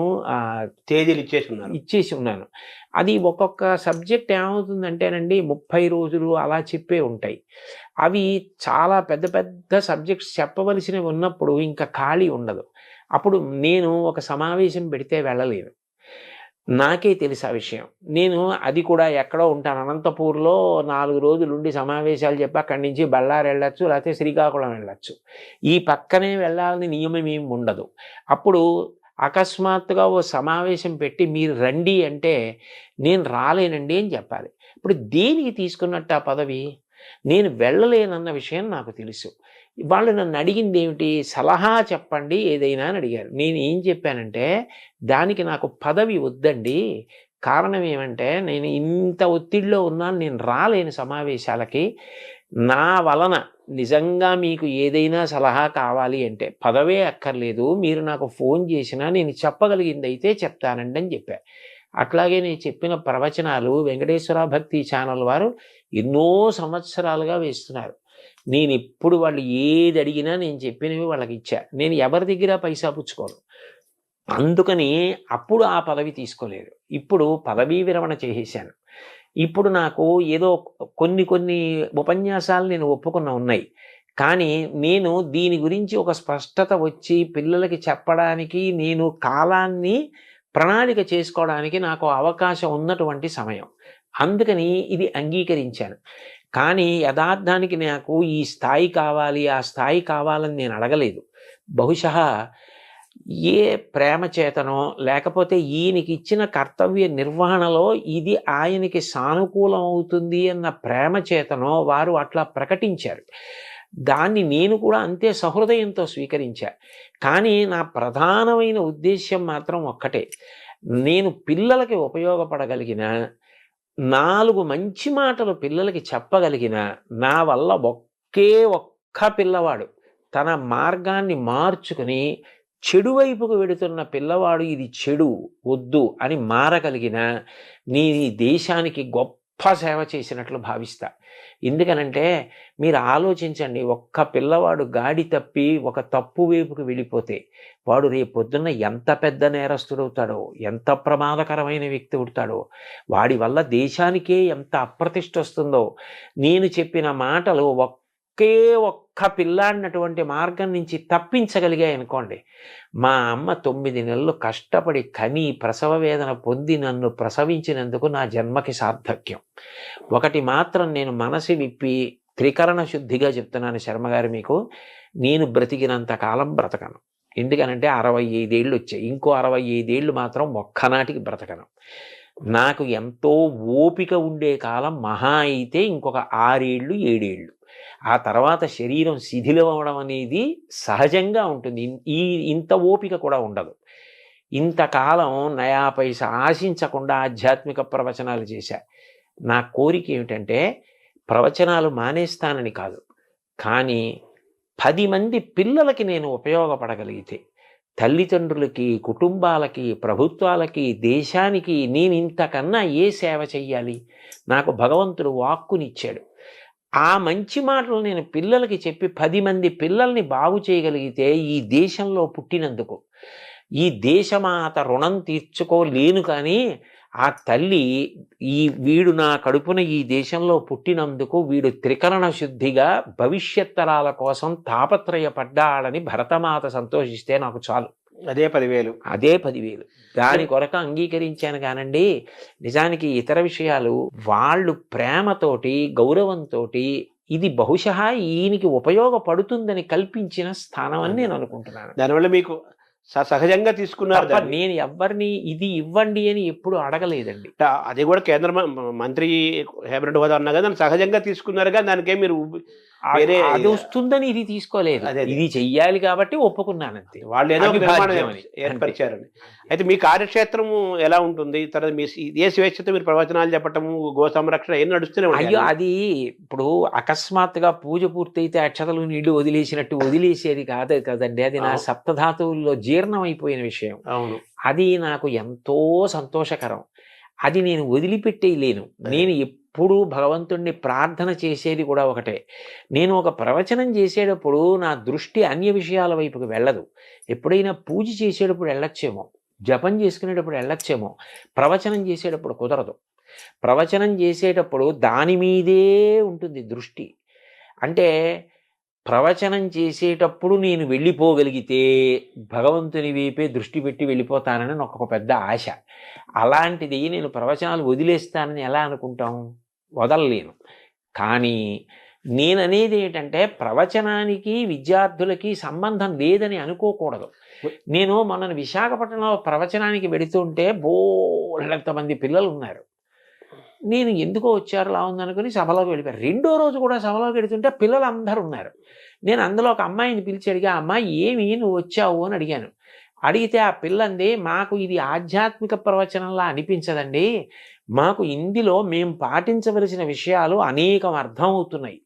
తేదీలు ఇచ్చేసి ఉన్నాను. అది ఒక్కొక్క సబ్జెక్ట్ ఏమవుతుందంటేనండి 30 రోజులు అలా చెప్పే ఉంటాయి. అవి చాలా పెద్ద పెద్ద సబ్జెక్ట్స్ చెప్పవలసినవి ఉన్నప్పుడు ఇంకా ఖాళీ ఉండదు. అప్పుడు నేను ఒక సమావేశం పెడితే వెళ్ళలేను. నాకే తెలుసు ఆ విషయం. నేను అది కూడా ఎక్కడో ఉంటాను. అనంతపూర్లో 4 రోజులు ఉండి సమావేశాలు చెప్పి అక్కడి నుంచి బళ్ళారి వెళ్ళొచ్చు, లేకపోతే శ్రీకాకుళం వెళ్ళొచ్చు. ఈ పక్కనే వెళ్ళాలని నియమం ఏమి ఉండదు. అప్పుడు అకస్మాత్తుగా ఓ సమావేశం పెట్టి మీరు రండి అంటే నేను రాలేనండి అని చెప్పాలి. ఇప్పుడు దేనికి తీసుకున్నట్టు ఆ పదవి? నేను వెళ్ళలేనన్న విషయం నాకు తెలుసు. వాళ్ళు నన్ను అడిగింది ఏమిటి? సలహా చెప్పండి ఏదైనా అని అడిగారు. నేను ఏం చెప్పానంటే దానికి నాకు పదవి వద్దండి. కారణం ఏమంటే నేను ఇంత ఒత్తిడిలో ఉన్నాను, నేను రాలేను సమావేశాలకి. నా వలన నిజంగా మీకు ఏదైనా సలహా కావాలి అంటే పదవే అక్కర్లేదు, మీరు నాకు ఫోన్ చేసినా నేను చెప్పగలిగింది అయితే చెప్తానండి అని చెప్పా. అట్లాగే నేను చెప్పిన ప్రవచనాలు వెంకటేశ్వర భక్తి ఛానల్ వారు ఎన్నో సంవత్సరాలుగా వేస్తున్నారు. నేను ఎప్పుడు వాళ్ళు ఏది అడిగినా నేను చెప్పినవి వాళ్ళకి ఇచ్చా. నేను ఎవరి దగ్గర పైసా పుచ్చుకోను. అందుకని అప్పుడు ఆ పదవి తీసుకోలేదు. ఇప్పుడు పదవీ విరమణ చేసేసాను. ఇప్పుడు నాకు ఏదో కొన్ని ఉపన్యాసాలు నేను ఒప్పుకున్న ఉన్నాయి. కానీ నేను దీని గురించి ఒక స్పష్టత వచ్చి పిల్లలకి చెప్పడానికి నేను కాలాన్ని ప్రణాళిక చేసుకోవడానికి నాకు అవకాశం ఉన్నటువంటి సమయం. అందుకని ఇది అంగీకరించాను. కానీ యథార్థానికి నాకు ఈ స్థాయి కావాలి, ఆ స్థాయి కావాలని నేను అడగలేదు. బహుశా ఏ ప్రేమ చేతనో లేకపోతే ఈయనకి ఇచ్చిన కర్తవ్య నిర్వహణలో ఇది ఆయనకి సానుకూలం అవుతుంది అన్న ప్రేమ చేతనో వారు అట్లా ప్రకటించారు. దాన్ని నేను కూడా అంతే సహృదయంతో స్వీకరించా. కానీ నా ప్రధానమైన ఉద్దేశ్యం మాత్రం ఒక్కటే, నేను పిల్లలకి ఉపయోగపడగలిగిన 4 మంచి మాటలు పిల్లలకి చెప్పగలిగిన నా వల్ల ఒక్క పిల్లవాడు తన మార్గాన్ని మార్చుకుని చెడు వైపుకు వెడుతున్న పిల్లవాడు ఇది చెడు వద్దు అని మారగలిగిన నేను ఈ దేశానికి గొప్ప సేవ చేసినట్లు భావిస్తా. ఎందుకనంటే మీరు ఆలోచించండి, ఒక్క పిల్లవాడు గాడి తప్పి ఒక తప్పు వైపుకు వెళ్ళిపోతే వాడు రేపొద్దున్న ఎంత పెద్ద నేరస్తుడవుతాడో, ఎంత ప్రమాదకరమైన వ్యక్తి అవుతాడో, వాడి వల్ల దేశానికే ఎంత అప్రతిష్ట వస్తుందో. నేను చెప్పిన మాటలు ఒక్క పిల్లాడినటువంటి మార్గం నుంచి తప్పించగలిగాయి అనుకోండి. మా అమ్మ 9 నెలలు కష్టపడి కని ప్రసవ వేదన పొంది నన్ను ప్రసవించినందుకు నా జన్మకి సార్థక్యం. ఒకటి మాత్రం నేను మనసు విప్పి త్రికరణ శుద్ధిగా చెప్తున్నాను శర్మగారు మీకు, నేను బ్రతికినంత కాలం బ్రతకను. ఎందుకనంటే 65 ఏళ్ళు వచ్చాయి. ఇంకో 65 ఏళ్ళు మాత్రం ఒక్కనాటికి బ్రతకను. నాకు ఎంతో ఓపిక ఉండే కాలం మహా అయితే ఇంకొక 6 ఏళ్ళు 7 ఏళ్ళు. ఆ తర్వాత శరీరం శిథిలం అవడం అనేది సహజంగా ఉంటుంది. ఇంత ఓపిక కూడా ఉండదు. ఇంతకాలం నయా పైసా ఆశించకుండా ఆధ్యాత్మిక ప్రవచనాలు చేశా. నా కోరిక ఏమిటంటే ప్రవచనాలు మానేస్తానని కాదు, కానీ 10 మంది పిల్లలకి నేను ఉపయోగపడగలిగితే, తల్లిదండ్రులకి, కుటుంబాలకి, ప్రభుత్వాలకి, దేశానికి నేను ఇంతకన్నా ఏ సేవ చెయ్యాలి? నాకు భగవంతుడు వాక్కునిచ్చాడు. ఆ మంచి మాటలు నేను పిల్లలకి చెప్పి 10 మంది పిల్లల్ని బాగు చేయగలిగితే ఈ దేశంలో పుట్టినందుకు, ఈ దేశమాత రుణం తీర్చుకోలేను. కానీ ఆ తల్లి వీడు నా కడుపున ఈ దేశంలో పుట్టినందుకు వీడు త్రికరణ శుద్ధిగా భవిష్యత్ తరాల కోసం తాపత్రయపడ్డాడని భరతమాత సంతోషిస్తే నాకు చాలు. అదే 10,000 దాని కొరకు అంగీకరించాను. కానండి నిజానికి ఇతర విషయాలు వాళ్ళు ప్రేమతోటి గౌరవంతో ఇది బహుశా ఈయనకి ఉపయోగపడుతుందని కల్పించిన స్థానం అని నేను అనుకుంటున్నాను. దానివల్ల మీకు సహజంగా తీసుకున్నారు. నేను ఎవరిని ఇది ఇవ్వండి అని ఎప్పుడు అడగలేదండి. అది కూడా కేంద్ర మంత్రి కేబినెట్ హోదా అన్నా కదా సహజంగా తీసుకున్నారు. కానీ దానికే మీరు అది వస్తుందని ఇది తీసుకోలేదు. ఇది చెయ్యాలి కాబట్టి ఒప్పుకున్నానంతే. వాళ్ళు ఏదో ఏర్పరిచారని. అయితే మీ కార్యక్షేత్రము ఎలా ఉంటుంది? తర్వాత మీ ఏ స్వేచ్ఛతో మీరు ప్రవచనాలు చెప్పటము, గో సంరక్షణ ఏం నడుస్తూనే ఉంటాయి? అయ్యో, అది ఇప్పుడు అకస్మాత్తుగా పూజ పూర్తయితే అక్షతలు నీళ్లు వదిలేసినట్టు వదిలేసేది కాదు కదండి. అది నా సప్తధాతువుల్లో జీర్ణం అయిపోయిన విషయం. అవును, అది నాకు ఎంతో సంతోషకరం. అది నేను వదిలిపెట్టేయలేను. నేను ఎప్పుడు భగవంతుణ్ణి ప్రార్థన చేసేది కూడా ఒకటే. నేను ఒక ప్రవచనం చేసేటప్పుడు నా దృష్టి అన్య విషయాల వైపుకి వెళ్ళదు. ఎప్పుడైనా పూజ చేసేటప్పుడు వెళ్ళొచ్చేమో, జపం చేసుకునేటప్పుడు వెళ్ళొచ్చేమో, ప్రవచనం చేసేటప్పుడు కుదరదు. ప్రవచనం చేసేటప్పుడు దాని మీదే ఉంటుంది దృష్టి. అంటే ప్రవచనం చేసేటప్పుడు నేను వెళ్ళిపోగలిగితే భగవంతుని వైపే దృష్టి పెట్టి వెళ్ళిపోతానని నాకు ఒక పెద్ద ఆశ. అలాంటిది నేను ప్రవచనాలు వదిలేస్తానని ఎలా అనుకుంటాం? వదలలేను. కానీ నేననేది ఏంటంటే ప్రవచనానికి విద్యార్థులకి సంబంధం లేదని అనుకోకూడదు. నేను మొన్న విశాఖపట్నంలో ప్రవచనానికి వెడుతుంటే బోలెంతమంది పిల్లలు ఉన్నారు. నేను ఎందుకో వచ్చారు లా ఉందనుకుని సభలోకి వెళ్ళిపోయారు. రెండో రోజు కూడా సభలోకి వెళుతుంటే పిల్లలు అందరూ ఉన్నారు. నేను అందులో ఒక అమ్మాయిని పిలిచి అడిగా, అమ్మాయి ఏమి నువ్వు వచ్చావు అని అడిగాను. అడిగితే ఆ పిల్లంది, మాకు ఇది ఆధ్యాత్మిక ప్రవచనంలా అనిపించదండి, మాకు ఇందులో మేము పాటించవలసిన విషయాలు అనేకం అర్థమవుతున్నాయి.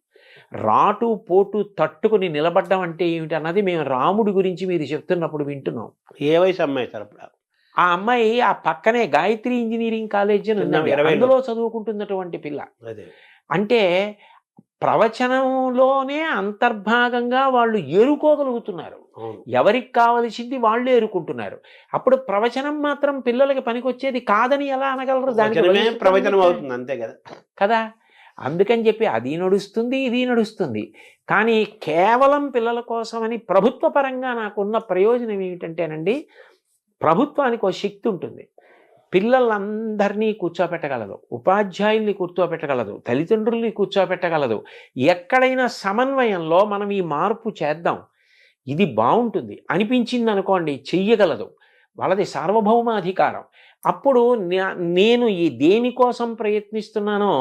రాటు పోటు తట్టుకుని నిలబడ్డం అంటే ఏమిటి అన్నది మేము రాముడి గురించి మీరు చెప్తున్నప్పుడు వింటున్నాం. ఏ వయసు అమ్మాయి సార్ అప్పుడు? ఆ అమ్మాయి ఆ పక్కనే గాయత్రి ఇంజనీరింగ్ కాలేజ్ అని ఉందండి, అందులో చదువుకుంటున్నటువంటి పిల్ల. అంటే ప్రవచనంలోనే అంతర్భాగంగా వాళ్ళు ఏరుకోగలుగుతున్నారు. ఎవరికి కావలసింది వాళ్ళు ఏరుకుంటున్నారు. అప్పుడు ప్రవచనం మాత్రం పిల్లలకి పనికొచ్చేది కాదని ఎలా అనగలరు? దానికి ప్రవచనం అవుతుంది అంతే కదా కదా. అందుకని చెప్పి అది నడుస్తుంది, ఇది నడుస్తుంది. కానీ కేవలం పిల్లల కోసమని ప్రభుత్వ పరంగా నాకున్న ప్రయోజనం ఏమిటంటేనండి, ప్రభుత్వానికి ఒక శక్తి ఉంటుంది. పిల్లలందరినీ కూర్చోపెట్టగలదు, ఉపాధ్యాయుల్ని కూర్చోపెట్టగలదు, తల్లిదండ్రుల్ని కూర్చోపెట్టగలదు. ఎక్కడైనా సమన్వయంలో మనం ఈ మార్పు చేద్దాం, ఇది బాగుంటుంది అనిపించింది అనుకోండి, చెయ్యగలదు. వాళ్ళది సార్వభౌమాధికారం. అప్పుడు నేను ఈ దేనికోసం ప్రయత్నిస్తున్నానో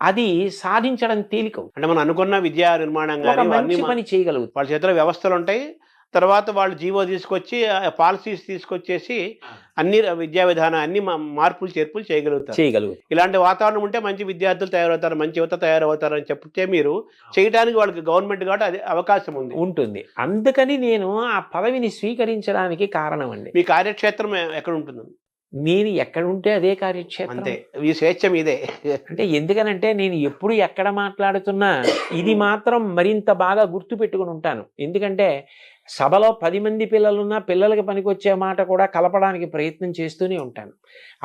అది సాధించడం తేలిక. అంటే మనం అనుకున్న విద్యా నిర్మాణం మంచి పని చేయగలుగుతాం. వాళ్ళ చేతిలో వ్యవస్థలు ఉంటాయి. తర్వాత వాళ్ళు జీవో తీసుకొచ్చి పాలసీస్ తీసుకొచ్చేసి అన్ని విద్యా విధానం అన్ని మార్పులు చేర్పులు చేయగలుగుతారు. ఇలాంటి వాతావరణం ఉంటే మంచి విద్యార్థులు తయారవుతారు, మంచి యువత తయారవుతారు అని చెప్తే మీరు చేయడానికి వాళ్ళకి గవర్నమెంట్ కాబట్టి అది అవకాశం ఉంటుంది. అందుకని నేను ఆ పదవిని స్వీకరించడానికి కారణం అండి. మీ కార్యక్షేత్రం ఎక్కడ ఉంటుంది? నేను ఎక్కడుంటే అదే కార్యక్షేత్రం. అంతే, ఈ స్వేచ్ఛ మీదే. అంటే ఎందుకనంటే నేను ఎప్పుడు ఎక్కడ మాట్లాడుతున్నా ఇది మాత్రం మరింత బాగా గుర్తు పెట్టుకుని ఉంటాను. ఎందుకంటే సభలో 10 మంది పిల్లలున్నా పిల్లలకి పనికొచ్చే మాట కూడా కలపడానికి ప్రయత్నం చేస్తూనే ఉంటాను.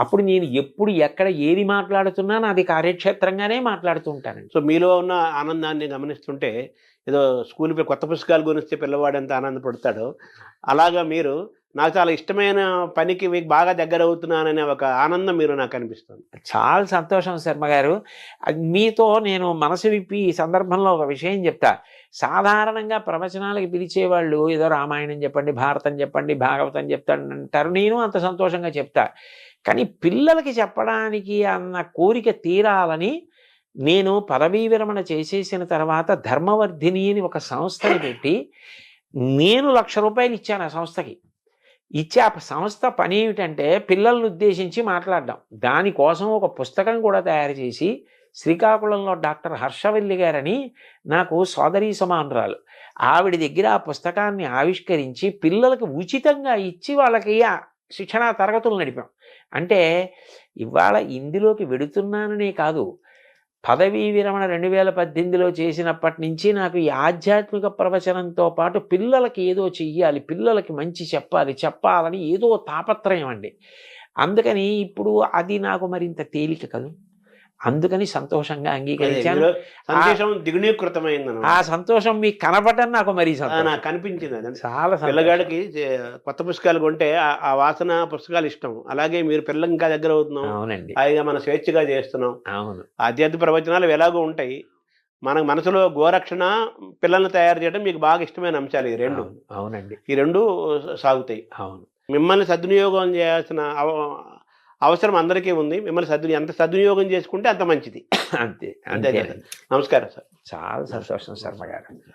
అప్పుడు నేను ఎప్పుడు ఎక్కడ ఏది మాట్లాడుతున్నా నాది కార్యక్షేత్రంగానే మాట్లాడుతూ ఉంటానండి. సో మీలో ఉన్న ఆనందాన్ని గమనిస్తుంటే ఏదో స్కూల్ కొత్త పుస్తకాలు గురించి పిల్లవాడు ఎంత ఆనందపడతాడో అలాగా మీరు నాకు చాలా ఇష్టమైన పనికి మీకు బాగా దగ్గర అవుతున్నాననే ఒక ఆనందం మీరు నాకు అనిపిస్తుంది. చాలా సంతోషం శర్మ గారు. మీతో నేను మనసు విప్పి ఈ సందర్భంలో ఒక విషయం చెప్తా. సాధారణంగా ప్రవచనాలకు పిలిచేవాళ్ళు ఏదో రామాయణం చెప్పండి, భారతం చెప్పండి, భాగవతం చెప్తానంటారు. నేను అంత సంతోషంగా చెప్తా. కానీ పిల్లలకి చెప్పడానికి అన్న కోరిక తీరాలని నేను పదవీ విరమణ చేసేసిన తర్వాత ధర్మవర్ధిని అని ఒక సంస్థని పెట్టి నేను ₹1,00,000 ఇచ్చాను ఆ సంస్థకి. ఇచ్చే ఆ సంస్థ పని ఏమిటంటే పిల్లల్ని ఉద్దేశించి మాట్లాడడం. దానికోసం ఒక పుస్తకం కూడా తయారు చేసి శ్రీకాకుళంలో డాక్టర్ హర్షవల్లి గారని నాకు సోదరీ సమానురాలు, ఆవిడ దగ్గర ఆ పుస్తకాన్ని ఆవిష్కరించి పిల్లలకు ఉచితంగా ఇచ్చి వాళ్ళకి ఆ శిక్షణా తరగతులు నడిపాం. అంటే ఇవాళ ఇందులోకి వెడుతున్నాననే కాదు, పదవీ విరమణ 2018లో చేసినప్పటి నుంచి నాకు ఈ ఆధ్యాత్మిక ప్రవచనంతో పాటు పిల్లలకి ఏదో చెయ్యాలి, పిల్లలకి మంచి చెప్పాలని ఏదో తాపత్రయం అండి. అందుకని ఇప్పుడు అది నాకు మరింత తేలిక కదు. అందుకని సంతోషంగా అంగీకరించాను. దిగునీకృతమైంది. ఆ సంతోషం మీకు కనపడడం నాకు మరీ నాకు కనిపించింది. చాలా పిల్లగాడికి కొత్త పుస్తకాలు కొంటే ఆ వాసన పుస్తకాలు ఇష్టం. అలాగే మీరు పిల్లలకి ఇంకా దగ్గర అవుతున్నాం. అవునండి, హాయిగా మనం స్వేచ్ఛగా చేస్తున్నాం. అవును, ఆధ్యాత్మిక ప్రవచనాలు ఎలాగో ఉంటాయి. మన మనసులో గోరక్షణ, పిల్లల్ని తయారు చేయడం మీకు బాగా ఇష్టమైన అంశాలు ఈ రెండు. అవునండి, ఈ రెండు సాగుతాయి. అవును. మిమ్మల్ని సద్వినియోగం చేయాల్సిన అవసరం అందరికీ ఉంది. మిమ్మల్ని ఎంత సద్వినియోగం చేసుకుంటే అంత మంచిది. అంతే. నమస్కారం సార్. చాలా సంతోషం శర్మ గారు.